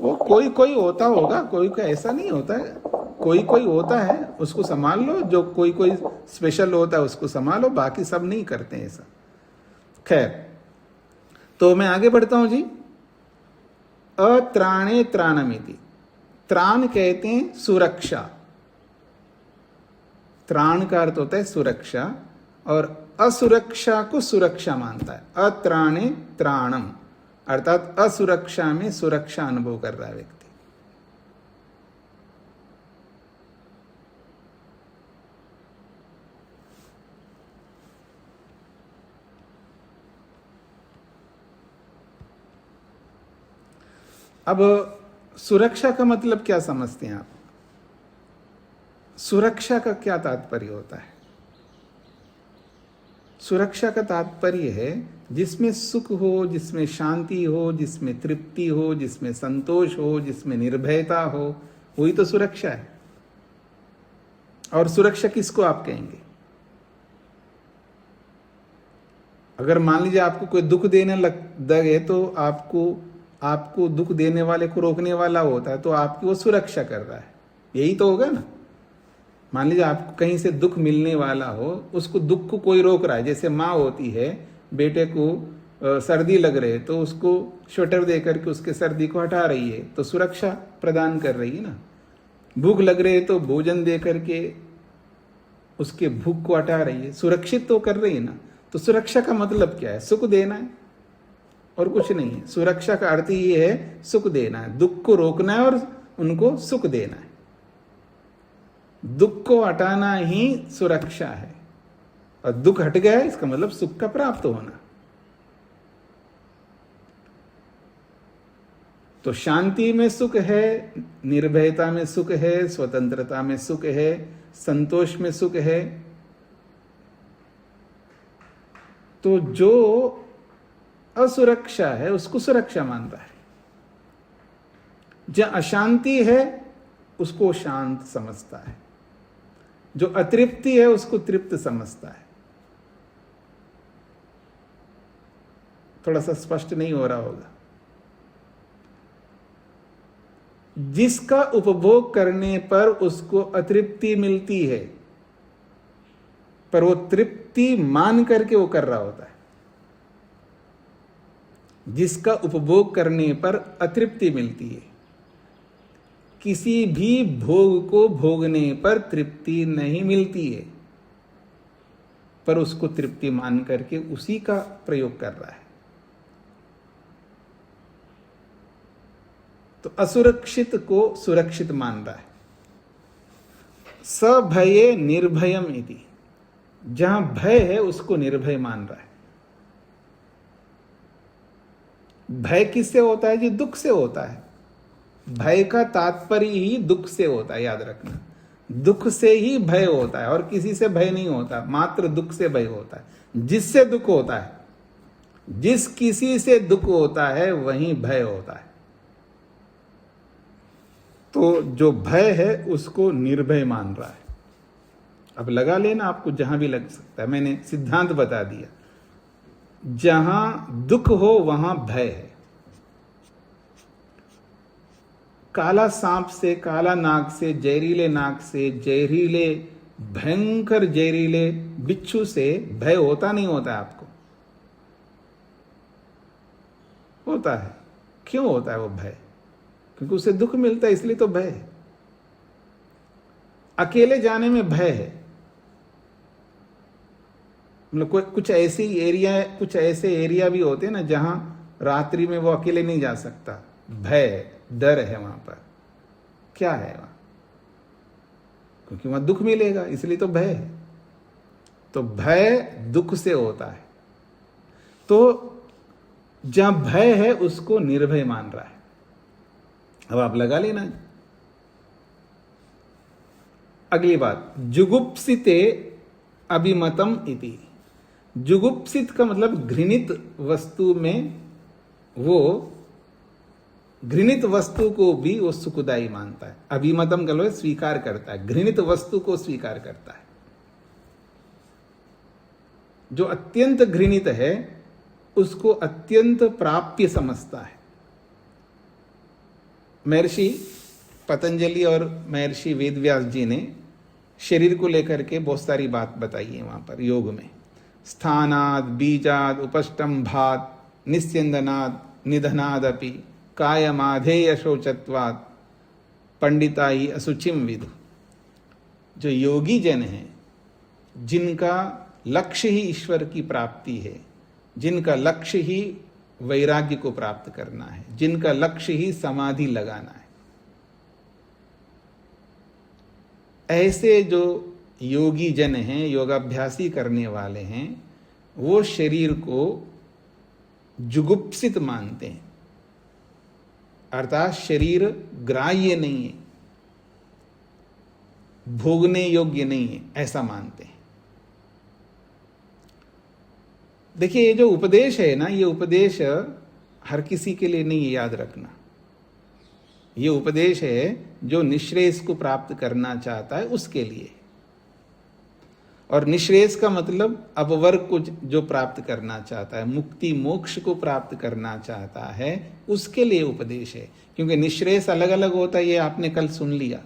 वो कोई कोई होता होगा, कोई कोई ऐसा नहीं होता है, कोई कोई होता है उसको संभाल लो, जो कोई कोई स्पेशल होता है उसको संभालो, बाकी सब नहीं करते हैं ऐसा। खैर, तो मैं आगे बढ़ता हूं जी। अत्राणे त्राणमिति, त्राण कहते हैं सुरक्षा, त्राण का अर्थ होता है सुरक्षा, और असुरक्षा को सुरक्षा मानता है। अत्राणे त्राणम अर्थात असुरक्षा में सुरक्षा अनुभव कर रहा है व्यक्ति। अब सुरक्षा का मतलब क्या समझते हैं आप? सुरक्षा का क्या तात्पर्य होता है? सुरक्षा का तात्पर्य है जिसमें सुख हो, जिसमें शांति हो, जिसमें तृप्ति हो, जिसमें संतोष हो, जिसमें निर्भयता हो, वही तो सुरक्षा है। और सुरक्षा किसको आप कहेंगे? अगर मान लीजिए आपको कोई दुख देने लगे तो आपको दुख देने वाले को रोकने वाला होता है, तो आपकी वो सुरक्षा कर रहा है, यही तो होगा ना। मान लीजिए आपको कहीं से दुख मिलने वाला हो, उसको दुख को कोई रोक रहा है, जैसे माँ होती है बेटे को सर्दी लग रही है तो उसको स्वेटर दे करके उसके सर्दी को हटा रही है, तो सुरक्षा प्रदान कर रही है ना। भूख लग रही है तो भोजन दे करके उसके भूख को हटा रही है, सुरक्षित तो कर रही है ना। तो सुरक्षा का मतलब क्या है? सुख देना है और कुछ नहीं है। सुरक्षा का अर्थ ये है सुख देना है, दुख को रोकना है और उनको सुख देना है। दुख को हटाना ही सुरक्षा है, और दुख हट गया इसका मतलब सुख का प्राप्त होना। तो शांति में सुख है, निर्भयता में सुख है, स्वतंत्रता में सुख है, संतोष में सुख है। तो जो असुरक्षा है उसको सुरक्षा मान रहा है, जहां अशांति है उसको शांत समझता है, जो अतृप्ति है उसको तृप्त समझता है। थोड़ा सा स्पष्ट नहीं हो रहा होगा। जिसका उपभोग करने पर उसको अतृप्ति मिलती है, पर वो तृप्ति मान करके वो कर रहा होता है। जिसका उपभोग करने पर अतृप्ति मिलती है, किसी भी भोग को भोगने पर तृप्ति नहीं मिलती है, पर उसको तृप्ति मान करके उसी का प्रयोग कर रहा है। तो असुरक्षित को सुरक्षित मान रहा है। सभये निर्भयम इति, जहां भय है उसको निर्भय मान रहा है। भय किससे होता है जी? दुख से होता है। भय का तात्पर्य ही दुख से होता है, याद रखना। दुख से ही भय होता है और किसी से भय नहीं होता, मात्र दुख से भय होता है। जिससे दुख होता है, जिस किसी से दुख होता है वहीं भय होता है। तो जो भय है उसको निर्भय मान रहा है। अब लगा लेना, आपको जहां भी लग सकता है, मैंने सिद्धांत बता दिया। जहां दुख हो वहां भय है। काला सांप से, काला नाग से, जहरीले नाग से, जहरीले भयंकर जहरीले बिच्छू से भय होता नहीं होता है आपको? होता है। क्यों होता है वो भय? क्योंकि उसे दुख मिलता है, इसलिए तो भय है। अकेले जाने में भय है, मतलब कुछ ऐसे एरिया भी होते हैं ना जहां रात्रि में वो अकेले नहीं जा सकता, भय डर है वहां पर। क्या है वहां? क्योंकि वहां दुख मिलेगा, इसलिए तो भय है। तो भय दुख से होता है। तो जहां भय है उसको निर्भय मान रहा है। अब आप लगा लेना। अगली बात, जुगुप्सिते अभिमतम इति। जुगुप्सित का मतलब घृणित वस्तु में, वो घृणित वस्तु को भी वो सुखदायी मानता है। अभिमतम का मतलब स्वीकार करता है, घृणित वस्तु को स्वीकार करता है। जो अत्यंत घृणित है उसको अत्यंत प्राप्य समझता है। महर्षि पतंजलि और महर्षि वेदव्यास जी ने शरीर को लेकर के बहुत सारी बात बताई है वहां पर योग में। स्थानाद बीजाद उपष्टंभात निस्यंदनाद निधनादपि कायमाधेय शोचत्वात् पंडिता ही असुचिम विदु। जो योगी जन हैं, जिनका लक्ष्य ही ईश्वर की प्राप्ति है, जिनका लक्ष्य ही वैराग्य को प्राप्त करना है, जिनका लक्ष्य ही समाधि लगाना है, ऐसे जो योगी जन हैं, योगाभ्यासी करने वाले हैं, वो शरीर को जुगुप्सित मानते हैं। अर्थात शरीर ग्राह्य नहीं है, भोगने योग्य नहीं है, ऐसा मानते हैं। देखिए, ये जो उपदेश है ना, ये उपदेश हर किसी के लिए नहीं है, याद रखना। ये उपदेश है जो निश्रेयस को प्राप्त करना चाहता है उसके लिए। और निश्रेयस का मतलब अपवर्ग को जो प्राप्त करना चाहता है, मुक्ति मोक्ष को प्राप्त करना चाहता है, उसके लिए उपदेश है। क्योंकि निश्रेयस अलग अलग होता है, ये आपने कल सुन लिया।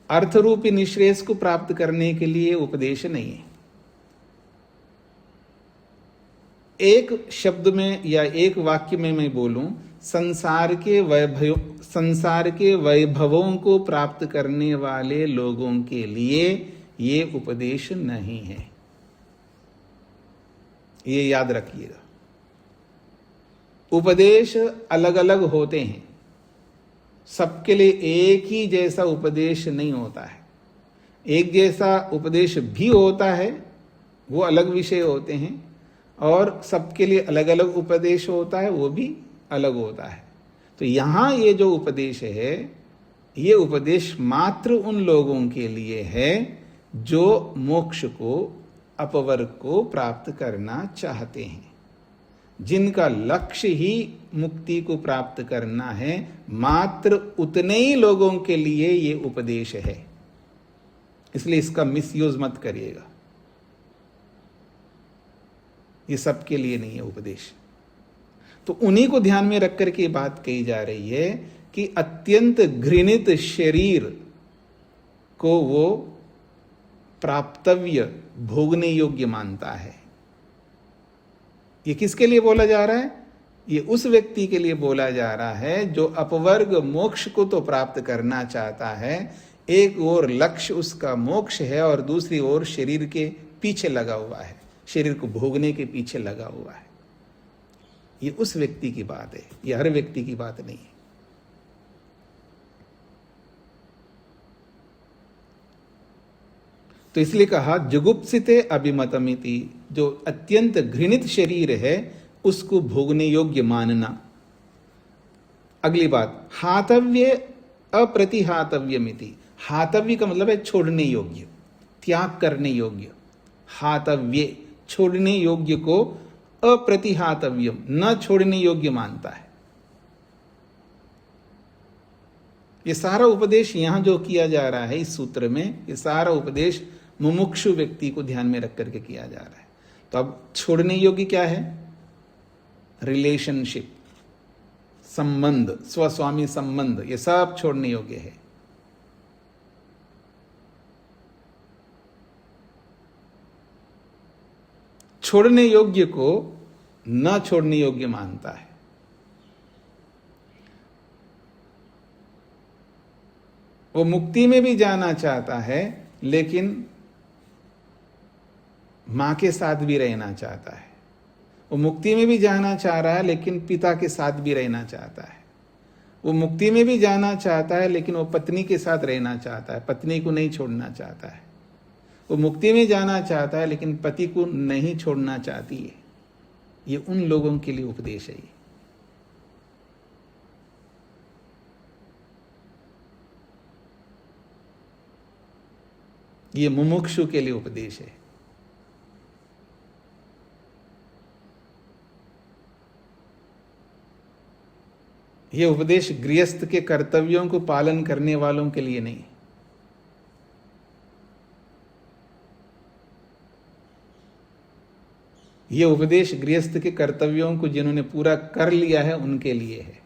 अर्थरूपी निश्रेयस को प्राप्त करने के लिए उपदेश नहीं है। एक शब्द में या एक वाक्य में मैं बोलूं, संसार के वैभवों को प्राप्त करने वाले लोगों के लिए ये उपदेश नहीं है। ये याद रखिएगा। उपदेश अलग अलग होते हैं, सबके लिए एक ही जैसा उपदेश नहीं होता है। एक जैसा उपदेश भी होता है, वो अलग विषय होते हैं, और सबके लिए अलग अलग उपदेश होता है, वो भी अलग होता है। तो यहां ये जो उपदेश है, ये उपदेश मात्र उन लोगों के लिए है जो मोक्ष को, अपवर्ग को प्राप्त करना चाहते हैं, जिनका लक्ष्य ही मुक्ति को प्राप्त करना है। मात्र उतने ही लोगों के लिए ये उपदेश है। इसलिए इसका मिसयूज मत करिएगा। ये सबके लिए नहीं है उपदेश। तो उन्हीं को ध्यान में रख करके बात कही जा रही है कि अत्यंत घृणित शरीर को वो प्राप्तव्य, भोगने योग्य मानता है। ये किसके लिए बोला जा रहा है? ये उस व्यक्ति के लिए बोला जा रहा है जो अपवर्ग मोक्ष को तो प्राप्त करना चाहता है। एक ओर लक्ष्य उसका मोक्ष है और दूसरी ओर शरीर के पीछे लगा हुआ है, शरीर को भोगने के पीछे लगा हुआ है। ये उस व्यक्ति की बात है, ये हर व्यक्ति की बात नहीं है। तो इसलिए कहा जुगुप्सिते अभिमतमिति। जो अत्यंत घृणित शरीर है उसको भोगने योग्य मानना। अगली बात, हातव्य अप्रतिहातव्यमिति। हातव्य का मतलब है छोड़ने योग्य, त्याग करने योग्य। हातव्य, छोड़ने योग्य को अप्रतिहातव्यम, न छोड़ने योग्य मानता है। ये सारा उपदेश यहां जो किया जा रहा है इस सूत्र में, ये सारा उपदेश मुमुक्षु व्यक्ति को ध्यान में रख करके किया जा रहा है। तो अब छोड़ने योग्य क्या है? रिलेशनशिप, संबंध, स्वस्वामी संबंध, ये सब छोड़ने योग्य है। छोड़ने योग्य को न छोड़ने योग्य मानता है। वो मुक्ति में भी जाना चाहता है, लेकिन माँ के साथ भी रहना चाहता है, वो मुक्ति में भी जाना चाह रहा है लेकिन पिता के साथ भी रहना चाहता है, वो मुक्ति में भी जाना चाहता है लेकिन वो पत्नी के साथ रहना चाहता है, पत्नी को नहीं छोड़ना चाहता है, वो मुक्ति में जाना चाहता है लेकिन पति को नहीं छोड़ना चाहती है। ये उन लोगों के लिए उपदेश है। ये मुमुक्षु के लिए उपदेश है। ये उपदेश गृहस्थ के कर्तव्यों को पालन करने वालों के लिए नहीं। ये उपदेश गृहस्थ के कर्तव्यों को जिन्होंने पूरा कर लिया है उनके लिए है।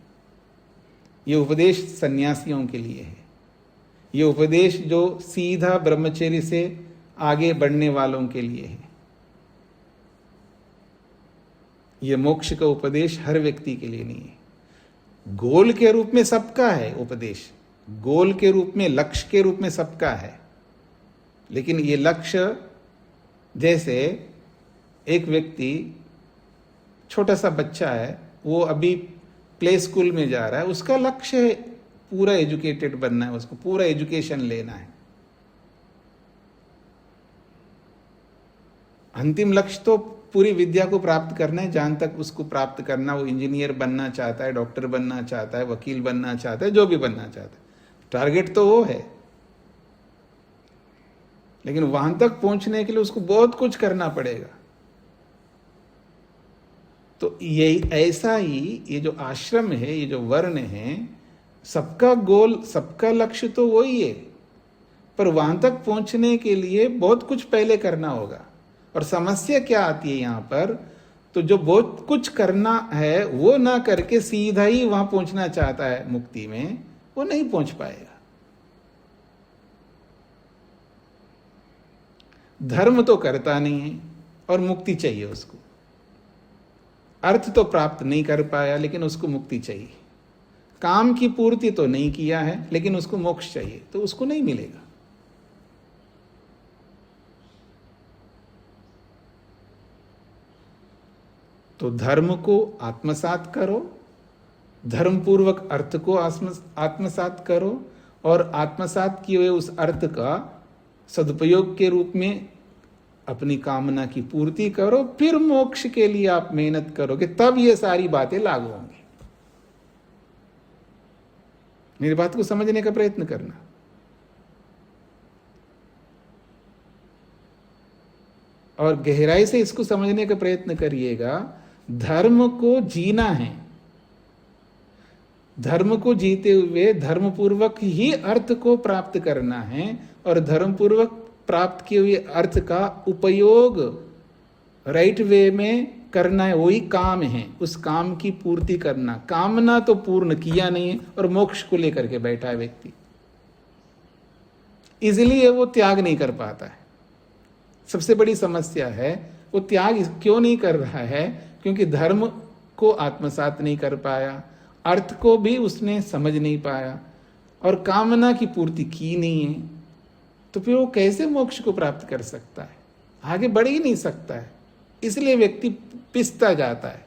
ये उपदेश सन्यासियों के लिए है। ये उपदेश जो सीधा ब्रह्मचर्य से आगे बढ़ने वालों के लिए है। ये मोक्ष का उपदेश हर व्यक्ति के लिए नहीं है। गोल के रूप में सबका है उपदेश, गोल के रूप में, लक्ष्य के रूप में सबका है, लेकिन ये लक्ष्य, जैसे एक व्यक्ति, छोटा सा बच्चा है, वो अभी प्ले स्कूल में जा रहा है, उसका लक्ष्य है पूरा एजुकेटेड बनना है, उसको पूरा एजुकेशन लेना है। अंतिम लक्ष्य तो पूरी विद्या को प्राप्त करना है, जहां तक उसको प्राप्त करना, वो इंजीनियर बनना चाहता है, डॉक्टर बनना चाहता है, वकील बनना चाहता है, जो भी बनना चाहता है, टारगेट तो वो है। लेकिन वहां तक पहुंचने के लिए उसको बहुत कुछ करना पड़ेगा। तो यही ऐसा ही ये जो आश्रम है, ये जो वर्ण है, सबका गोल, सबका लक्ष्य तो वही है, पर वहां तक पहुंचने के लिए बहुत कुछ पहले करना होगा। और समस्या क्या आती है यहां पर, तो जो बहुत कुछ करना है वो ना करके सीधा ही वहां पहुंचना चाहता है मुक्ति में, वो नहीं पहुंच पाएगा। धर्म तो करता नहीं है और मुक्ति चाहिए उसको, अर्थ तो प्राप्त नहीं कर पाया लेकिन उसको मुक्ति चाहिए, काम की पूर्ति तो नहीं किया है लेकिन उसको मोक्ष चाहिए, तो उसको नहीं मिलेगा। तो धर्म को आत्मसात करो, धर्मपूर्वक अर्थ को आत्मसात करो, और आत्मसात किए हुए उस अर्थ का सदुपयोग के रूप में अपनी कामना की पूर्ति करो, फिर मोक्ष के लिए आप मेहनत करोगे, तब ये सारी बातें लागू होंगी। मेरी बात को समझने का प्रयत्न करना। और गहराई से इसको समझने का प्रयत्न करिएगा। धर्म को जीना है, धर्म को जीते हुए धर्मपूर्वक ही अर्थ को प्राप्त करना है, और धर्मपूर्वक प्राप्त किए हुए अर्थ का उपयोग राइट वे में करना है, वही काम है। उस काम की पूर्ति करना, कामना तो पूर्ण किया नहीं है और मोक्ष को लेकर के बैठा है व्यक्ति, इसलिए वो त्याग नहीं कर पाता है। सबसे बड़ी समस्या है वो त्याग क्यों नहीं कर रहा है, क्योंकि धर्म को आत्मसात नहीं कर पाया, अर्थ को भी उसने समझ नहीं पाया और कामना की पूर्ति की नहीं है। तो फिर वो कैसे मोक्ष को प्राप्त कर सकता है, आगे बढ़ ही नहीं सकता है। इसलिए व्यक्ति पिसता जाता है,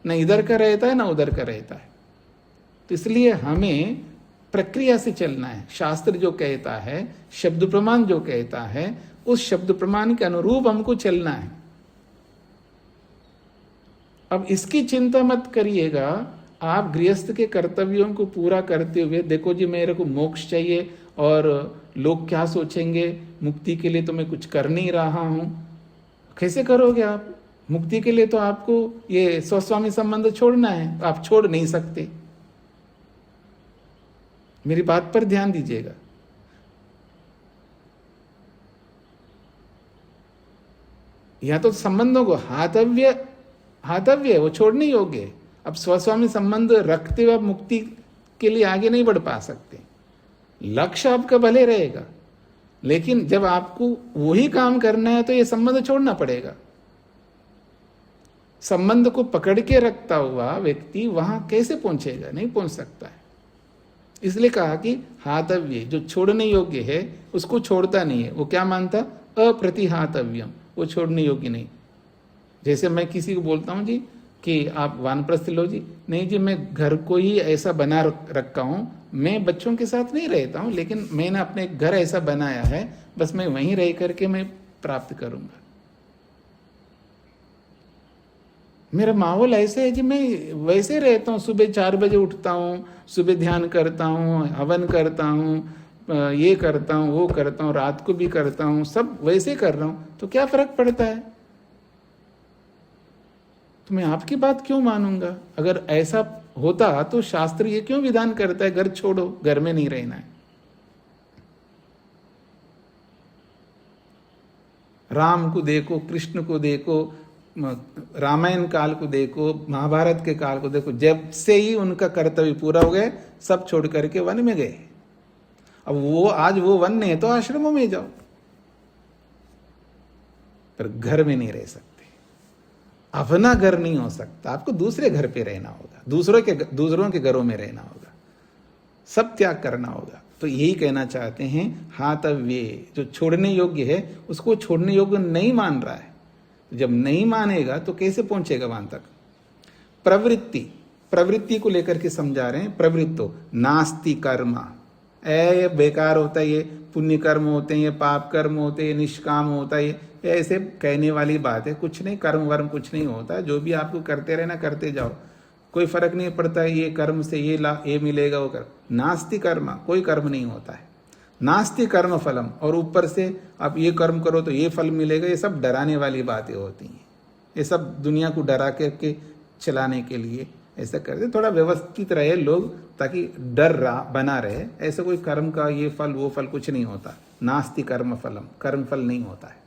न इधर का रहता है न उधर का रहता है। तो इसलिए हमें प्रक्रिया से चलना है। शास्त्र जो कहता है, शब्द प्रमाण जो कहता है, उस शब्द प्रमाण के अनुरूप हमको चलना है। अब इसकी चिंता मत करिएगा, आप गृहस्थ के कर्तव्यों को पूरा करते हुए, देखो जी मेरे को मोक्ष चाहिए और लोग क्या सोचेंगे, मुक्ति के लिए तो मैं कुछ कर नहीं रहा हूं। कैसे करोगे आप? मुक्ति के लिए तो आपको ये स्वस्वामी संबंध छोड़ना है, आप छोड़ नहीं सकते। मेरी बात पर ध्यान दीजिएगा। या तो संबंधों को हातव्य वो छोड़ने योग्य है। अब स्वस्वामी संबंध रखते हुए आप मुक्ति के लिए आगे नहीं बढ़ पा सकते। लक्ष्य आपका भले रहेगा, लेकिन जब आपको वही काम करना है तो ये संबंध छोड़ना पड़ेगा। संबंध को पकड़ के रखता हुआ व्यक्ति वहां कैसे पहुंचेगा? नहीं पहुंच सकता है। इसलिए कहा कि हातव्य, जो छोड़ने योग्य है उसको छोड़ता नहीं है। वो क्या मानता? अप्रतिहातव्यम, वो छोड़ने योग्य नहीं। जैसे मैं किसी को बोलता हूँ जी कि आप वानप्रस्थ लो जी, नहीं जी मैं घर को ही ऐसा बना रखा हूँ, मैं बच्चों के साथ नहीं रहता हूँ, लेकिन मैंने अपने घर ऐसा बनाया है, बस मैं वहीं रह करके मैं प्राप्त करूंगा। मेरा माहौल ऐसे है जी, मैं वैसे रहता हूँ, सुबह 4 बजे उठता हूँ, सुबह ध्यान करता हूँ, हवन करता हूँ, ये करता हूँ, वो करता हूँ, रात को भी करता हूँ, सब वैसे कर रहा हूँ, तो क्या फर्क पड़ता है? तो मैं आपकी बात क्यों मानूंगा? अगर ऐसा होता तो शास्त्र ये क्यों विधान करता है घर छोड़ो, घर में नहीं रहना है? राम को देखो, कृष्ण को देखो, रामायण काल को देखो, महाभारत के काल को देखो, जब से ही उनका कर्तव्य पूरा हो गया सब छोड़ करके वन में गए। अब वो आज वो वन नहीं है तो आश्रमों में जाओ, पर घर में नहीं रह सकते। अपना घर नहीं हो सकता, आपको दूसरे घर पे रहना होगा, दूसरों के घरों में रहना होगा, सब त्याग करना होगा। तो यही कहना चाहते हैं, हातव्ये जो छोड़ने योग्य है उसको छोड़ने योग्य नहीं मान रहा है। जब नहीं मानेगा तो कैसे पहुंचेगा वहां तक? प्रवृत्ति को लेकर के समझा रहे हैं। प्रवृत्तो नास्ति कर्म, ये बेकार होता है, ये पुण्य कर्म होते हैं, ये पाप कर्म होते हैं, निष्काम होता है, ये ऐसे कहने वाली बात है। कुछ नहीं, कर्म वर्म कुछ नहीं होता, जो भी आपको करते रहना करते जाओ, कोई फर्क नहीं पड़ता है ये कर्म से ये मिलेगा वो कर्म। नास्ति कर्म, कोई कर्म नहीं होता है। नास्ति कर्म फलम, और ऊपर से आप ये कर्म करो तो ये फल मिलेगा, ये सब डराने वाली बातें होती हैं। ये सब दुनिया को डरा के चलाने के लिए ऐसा करते। थोड़ा व्यवस्थित रहे लोग ताकि डर बना रहे। ऐसा कोई कर्म का ये फल वो फल कुछ नहीं होता। नास्ति कर्म फलम, कर्म फल नहीं होता है।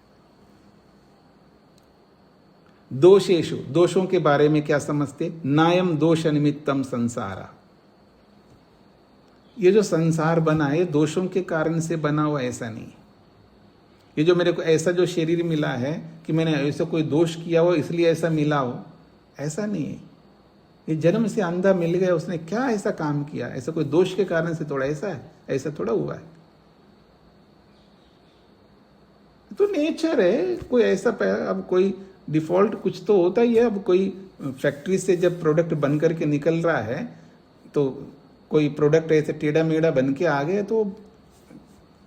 दोषेषु, दोषों के बारे में क्या समझते? नायम दोष निमित्तम संसारा, ये जो संसार बना है दोषों के कारण से बना हुआ, ऐसा नहीं। ये जो मेरे को ऐसा जो शरीर मिला है कि मैंने ऐसा कोई दोष किया हो इसलिए ऐसा मिला हो, ऐसा नहीं है। ये जन्म से अंधा मिल गया, उसने क्या ऐसा काम किया, ऐसा कोई दोष के कारण से थोड़ा ऐसा है, ऐसा थोड़ा हुआ है। तो नेचर है, कोई ऐसा अब कोई डिफॉल्ट कुछ तो होता ही है। अब कोई फैक्ट्री से जब प्रोडक्ट बन करके निकल रहा है तो कोई प्रोडक्ट ऐसे टेढ़ा मेढ़ा बन के आ गया तो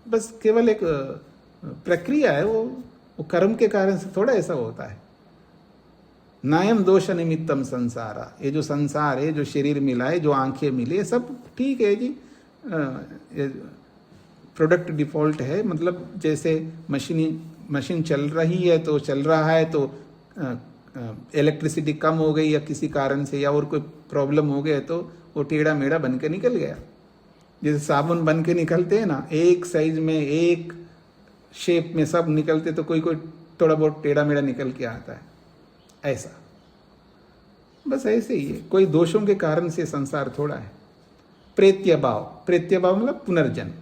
बस केवल एक प्रक्रिया है, वो कर्म के कारण से थोड़ा ऐसा होता है। नायम दोष निमित्तम संसारा, ये जो संसार है, जो शरीर मिला है, जो आंखें मिली, सब ठीक है जी। प्रोडक्ट डिफॉल्ट है, मतलब जैसे मशीन चल रही है तो चल रहा है तो इलेक्ट्रिसिटी कम हो गई या किसी कारण से या और कोई प्रॉब्लम हो गया तो वो टेढ़ा मेढ़ा बन के निकल गया। जैसे साबुन बन के निकलते हैं ना, एक साइज में एक शेप में सब निकलते, तो कोई थोड़ा बहुत टेढ़ा मेढ़ा निकल के आता है, ऐसा बस ऐसे ही है। कोई दोषों के कारण से संसार थोड़ा है। प्रेत्यभाव मतलब पुनर्जन्म।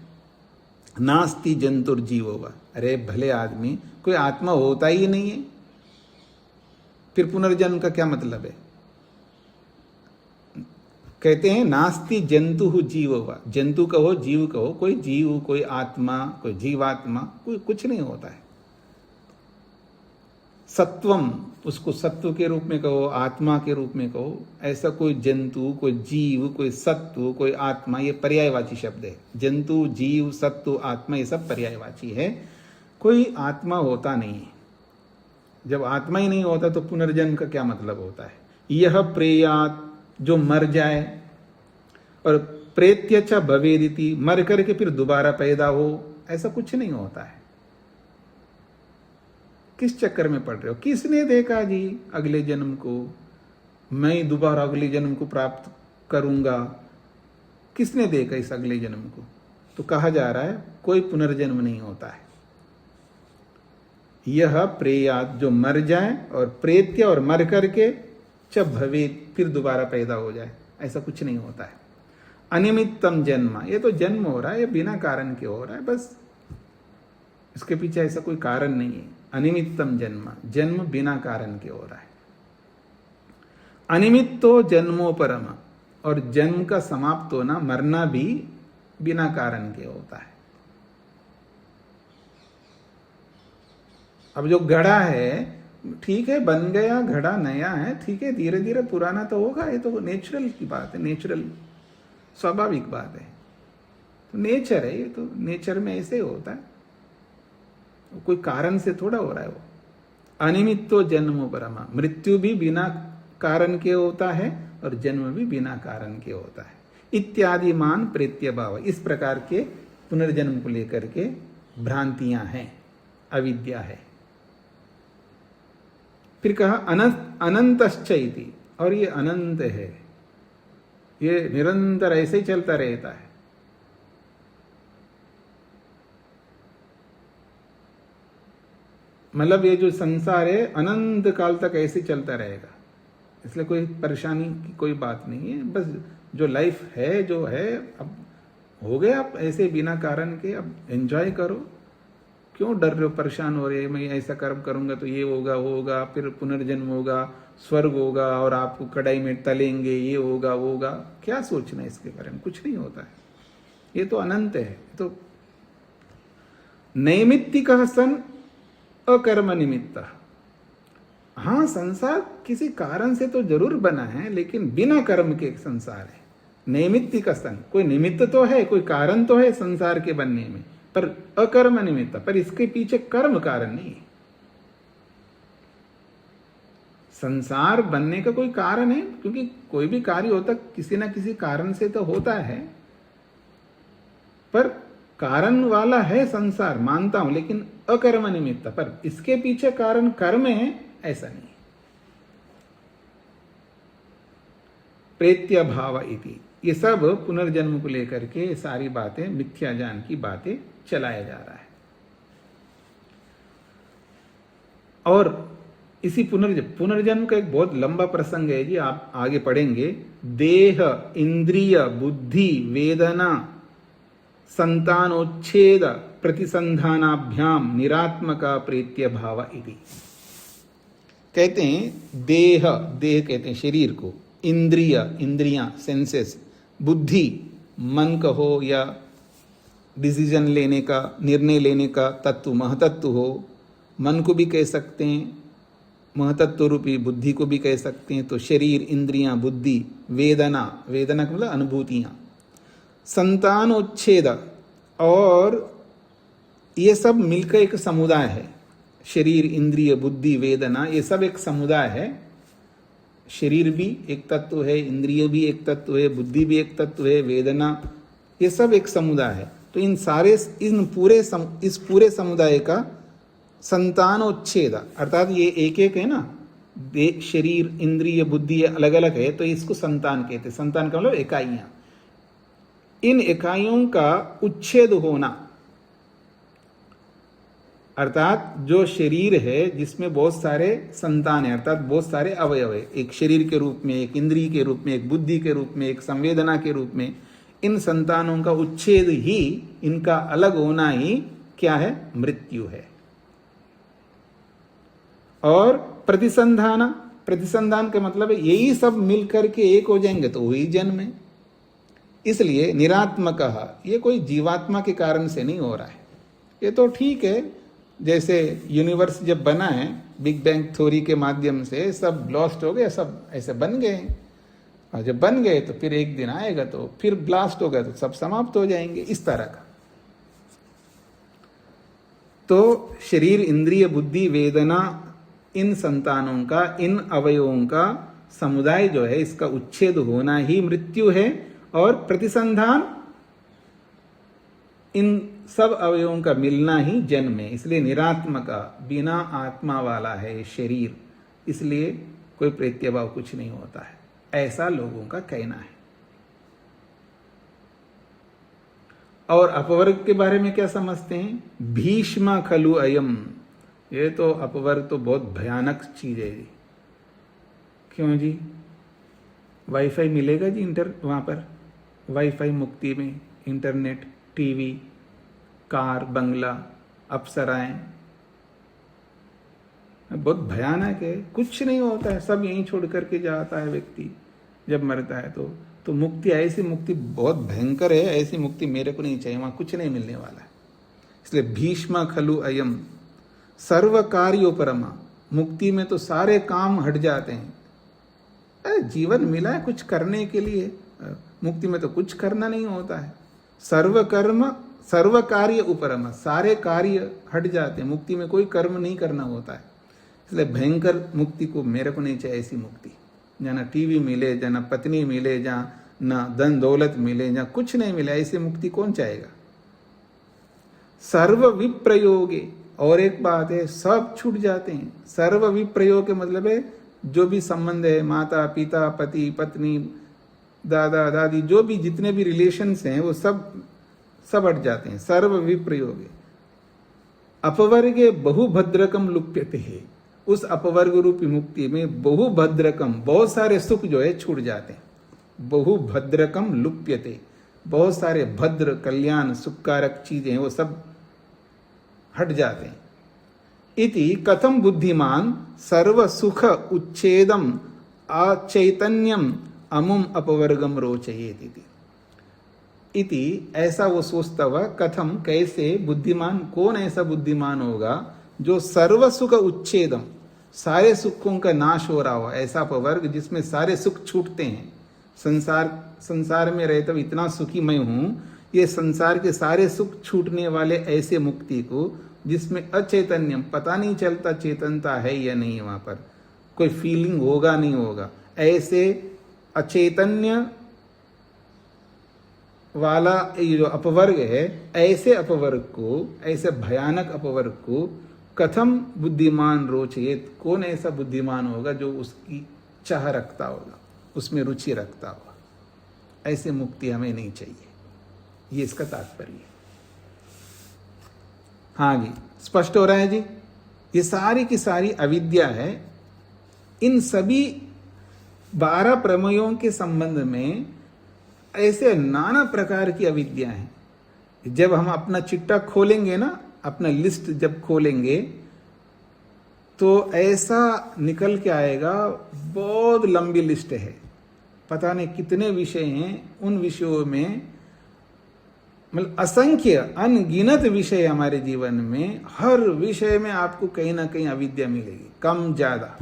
नास्ति जंतुर्जीवो वा, अरे भले आदमी, कोई आत्मा होता ही नहीं है, फिर पुनर्जन्म का क्या मतलब है? कहते हैं नास्ति जंतु जीवो वा, जंतु कहो जीव कहो, कोई जीव, कोई आत्मा, कोई जीवात्मा, कोई कुछ नहीं होता है। सत्वम, उसको सत्व के रूप में कहो, आत्मा के रूप में कहो, ऐसा कोई जंतु, कोई जीव, कोई सत्व, कोई आत्मा, ये पर्यायवाची शब्द है। जंतु, जीव, सत्व, आत्मा, ये सब पर्यायवाची है। कोई आत्मा होता नहीं है। जब आत्मा ही नहीं होता तो पुनर्जन्म का क्या मतलब होता है? यह प्रेयात, जो मर जाए, और प्रेत्य च भवेदिति, मर करके फिर दोबारा पैदा हो, ऐसा कुछ नहीं होता है। किस चक्कर में पड़ रहे हो? किसने देखा जी अगले जन्म को, मैं दोबारा अगले जन्म को प्राप्त करूंगा? किसने देखा इस अगले जन्म को? तो कहा जा रहा है कोई पुनर्जन्म नहीं होता है। यह प्रेयात, जो मर जाए, और प्रेत्य, और मर करके च भवे, फिर दोबारा पैदा हो जाए, ऐसा कुछ नहीं होता है। अनिमित्तम जन्म, ये तो जन्म हो रहा है, ये बिना कारण के हो रहा है, बस इसके पीछे ऐसा कोई कारण नहीं है। अनिमित्तम जन्म, जन्म बिना कारण के हो रहा है। अनिमित्तो जन्मोपरम, और जन्म का समाप्त होना, मरना भी बिना कारण के होता है। अब जो घड़ा है ठीक है, बन गया घड़ा, नया है, ठीक है, धीरे धीरे पुराना तो होगा, ये तो नेचुरल की बात है, नेचुरल स्वाभाविक बात है, तो नेचर है, ये तो नेचर में ऐसे होता है, कोई कारण से थोड़ा हो रहा है वो। अनिमित्तो जन्मो परमा, मृत्यु भी बिना कारण के होता है और जन्म भी बिना कारण के होता है। इत्यादि मान प्रेत्य भाव, इस प्रकार के पुनर्जन्म को लेकर के भ्रांतियां हैं, अविद्या है। फिर कहा अनंतश्च इति, और ये अनंत है, ये निरंतर ऐसे ही चलता रहता है। मतलब ये जो संसार है अनंत काल तक ऐसे चलता रहेगा, इसलिए कोई परेशानी की कोई बात नहीं है। बस जो लाइफ है जो है, अब हो गया, आप ऐसे बिना कारण के अब एंजॉय करो। क्यों डर रहे हो, परेशान हो रहे हैं, मैं ऐसा कर्म करूंगा तो ये होगा, वो होगा, फिर पुनर्जन्म होगा, स्वर्ग होगा और आपको कढ़ाई में तलेंगे, ये होगा, वो होगा। क्या सोचना है इसके बारे में, कुछ नहीं होता है, ये तो अनंत है। तो नैमित्तिक सन अकर्म निमित्त, हाँ संसार किसी कारण से तो जरूर बना है, लेकिन बिना कर्म के संसार है। नैमित्तिक सन, कोई निमित्त तो है, कोई कारण तो है संसार के बनने में, पर अकर्म निमित्त, पर इसके पीछे कर्म कारण नहीं है। संसार बनने का कोई कारण है, क्योंकि कोई भी कार्य होता किसी ना किसी कारण से तो होता है, पर कारण वाला है संसार, मानता हूं, लेकिन अकर्म निमित्त, पर इसके पीछे कारण कर्म है ऐसा नहीं। प्रेत्य भाव इति, ये सब पुनर्जन्म को लेकर के सारी बातें, मिथ्या ज्ञान की बातें चलाया जा रहा है। और इसी पुनर्जन्म का एक बहुत लंबा प्रसंग है जी, आप आगे पढ़ेंगे। देह, इंद्रिय, बुद्धि, वेदना, संतानोच्छेद प्रतिसंधानाभ्याम निरात्मका प्रेत्य भाव इति। कहते हैं देह, देह कहते हैं शरीर को, इंद्रिय, इंद्रियां, सेंसेस, बुद्धि, मन का हो या डिसीजन लेने का, निर्णय लेने का तत्व, महतत्व हो, मन को भी कह सकते हैं, महतत्व रूपी बुद्धि को भी कह सकते हैं। तो शरीर, इंद्रियां, बुद्धि, वेदना, वेदना का मतलब अनुभूतियां, संतानोच्छेद, और ये सब मिलकर एक समुदाय है। शरीर, इंद्रिय, बुद्धि, वेदना, ये सब एक समुदाय है। शरीर भी एक तत्व है, इंद्रिय भी एक तत्व है, बुद्धि भी एक तत्व है, वेदना, ये सब एक समुदाय है। तो इस पूरे समुदाय का संतानोच्छेद, अर्थात ये एक एक है ना, शरीर, इंद्रिय, बुद्धि अलग अलग है, तो इसको संतान कहते हैं। संतान का मतलब इकाइयां। इन इकाइयों का उच्छेद होना, अर्थात जो शरीर है जिसमें बहुत सारे संतान है, अर्थात बहुत सारे अवयव है, एक शरीर के रूप में, एक इंद्रिय के रूप में, एक बुद्धि के रूप में, एक संवेदना के रूप में, इन संतानों का उच्छेद ही, इनका अलग होना ही क्या है, मृत्यु है। और प्रतिसंधान, प्रतिसंधान का मतलब है यही सब मिलकर के एक हो जाएंगे तो वही जन्म है। इसलिए निरात्मक, ये कोई जीवात्मा के कारण से नहीं हो रहा है। ये तो ठीक है, जैसे यूनिवर्स जब बना है, बिग बैंग थ्योरी के माध्यम से सब ब्लास्ट हो गया, सब ऐसे बन गए, और जब बन गए तो फिर एक दिन आएगा तो फिर ब्लास्ट होगा तो सब समाप्त हो जाएंगे, इस तरह का। तो शरीर, इंद्रिय, बुद्धि, वेदना, इन संतानों का, इन अवयवों का समुदाय जो है, इसका उच्छेद होना ही मृत्यु है। और प्रतिसंधान, इन सब अवयवों का मिलना ही जन्म है। इसलिए निरात्मक, बिना आत्मा वाला है शरीर, इसलिए कोई प्रेत्यभाव कुछ नहीं होता है, ऐसा लोगों का कहना है। और अपवर्ग के बारे में क्या समझते हैं? भीष्म खलु अयम, ये तो अपवर्ग तो बहुत भयानक चीज है जी। क्यों जी? वाईफाई मिलेगा जी वहां पर, वाईफाई मुक्ति में, इंटरनेट, टीवी, कार, बंगला, अप्सराएं, बहुत भयानक है। कुछ नहीं होता है, सब यहीं छोड़ करके जाता है व्यक्ति जब मरता है। तो मुक्ति, ऐसी मुक्ति बहुत भयंकर है, ऐसी मुक्ति मेरे को नहीं चाहिए, वहां कुछ नहीं मिलने वाला है। इसलिए भीष्म खलु अयम, सर्व कार्योपरमा, मुक्ति में तो सारे काम हट जाते हैं। अरे जीवन मिला है कुछ करने के लिए, मुक्ति में तो कुछ करना नहीं होता है। सर्व कर्म सर्व कार्य उपरम, सारे कार्य हट जाते हैं, मुक्ति में कोई कर्म नहीं करना होता है। इसलिए भयंकर मुक्ति को मेरे को नहीं चाहिए ऐसी मुक्ति, जहाँ ना टीवी मिले, जहाँ ना पत्नी मिले, जहाँ ना धन दौलत मिले, जहाँ कुछ नहीं मिले, ऐसी मुक्ति कौन चाहेगा। सर्व विप्रयोगे, और एक बात है, सब छूट जाते हैं। सर्व विप्रयोग के मतलब है जो भी संबंध है, माता पिता पति पत्नी दादा दादी, जो भी जितने भी रिलेशंस हैं वो सब हट जाते हैं। सर्व विप्रयोगे अपवर्गे बहुभद्रकम लुप्यते है, उस अपवर्ग रूपी मुक्ति में बहुभद्रकम, बहुत सारे सुख जो है छूट जाते हैं। बहुभद्रकम लुप्यते, बहुत सारे भद्र कल्याण सुखकारक चीजें हैं वो सब हट जाते हैं। इति कथम बुद्धिमान सर्व सुख उच्छेदम अचैतन्यम अमुम अपवर्गम रोचयेति। इति ऐसा वो सोचता हुआ, कथम कैसे, बुद्धिमान कौन ऐसा बुद्धिमान होगा जो सर्व सुख उच्छेदम, सारे सुखों का नाश हो रहा हो, ऐसा अपवर्ग जिसमें सारे सुख छूटते हैं। संसार में रहते हुए इतना सुखी मैं हूं, ये संसार के सारे सुख छूटने वाले ऐसे मुक्ति को जिसमें अचैतन्यम, पता नहीं चलता चेतनता है या नहीं, वहां पर कोई फीलिंग होगा नहीं होगा, ऐसे अचैतन्य वाला ये जो अपवर्ग है, ऐसे अपवर्ग को, ऐसे भयानक अपवर्ग को कथम बुद्धिमान रोचयेत, कौन ऐसा बुद्धिमान होगा जो उसकी चाह रखता होगा, उसमें रुचि रखता होगा। ऐसे मुक्ति हमें नहीं चाहिए, ये इसका तात्पर्य है। हाँ जी, स्पष्ट हो रहा है जी। ये सारी की सारी अविद्या है। इन सभी 12 प्रमेयों के संबंध में ऐसे नाना प्रकार की अविद्या है। जब हम अपना चिट्टा खोलेंगे ना, अपना लिस्ट जब खोलेंगे तो ऐसा निकल के आएगा, बहुत लंबी लिस्ट है, पता नहीं कितने विषय हैं। उन विषयों में मतलब असंख्य अनगिनत विषय हमारे जीवन में, हर विषय में आपको कहीं ना कहीं अविद्या मिलेगी, कम ज्यादा,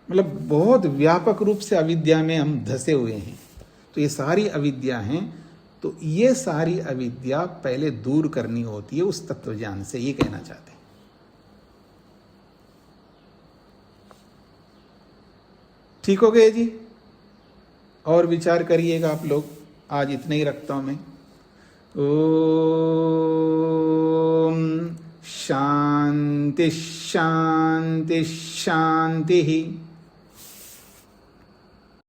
मतलब बहुत व्यापक रूप से अविद्या में हम धसे हुए हैं। तो ये सारी अविद्या हैं, तो ये सारी अविद्या पहले दूर करनी होती है उस तत्व ज्ञान से, ये कहना चाहते हैं। ठीक हो गए जी, और विचार करिएगा आप लोग। आज इतना ही रखता हूं मैं। ओम शांति शांति शांति।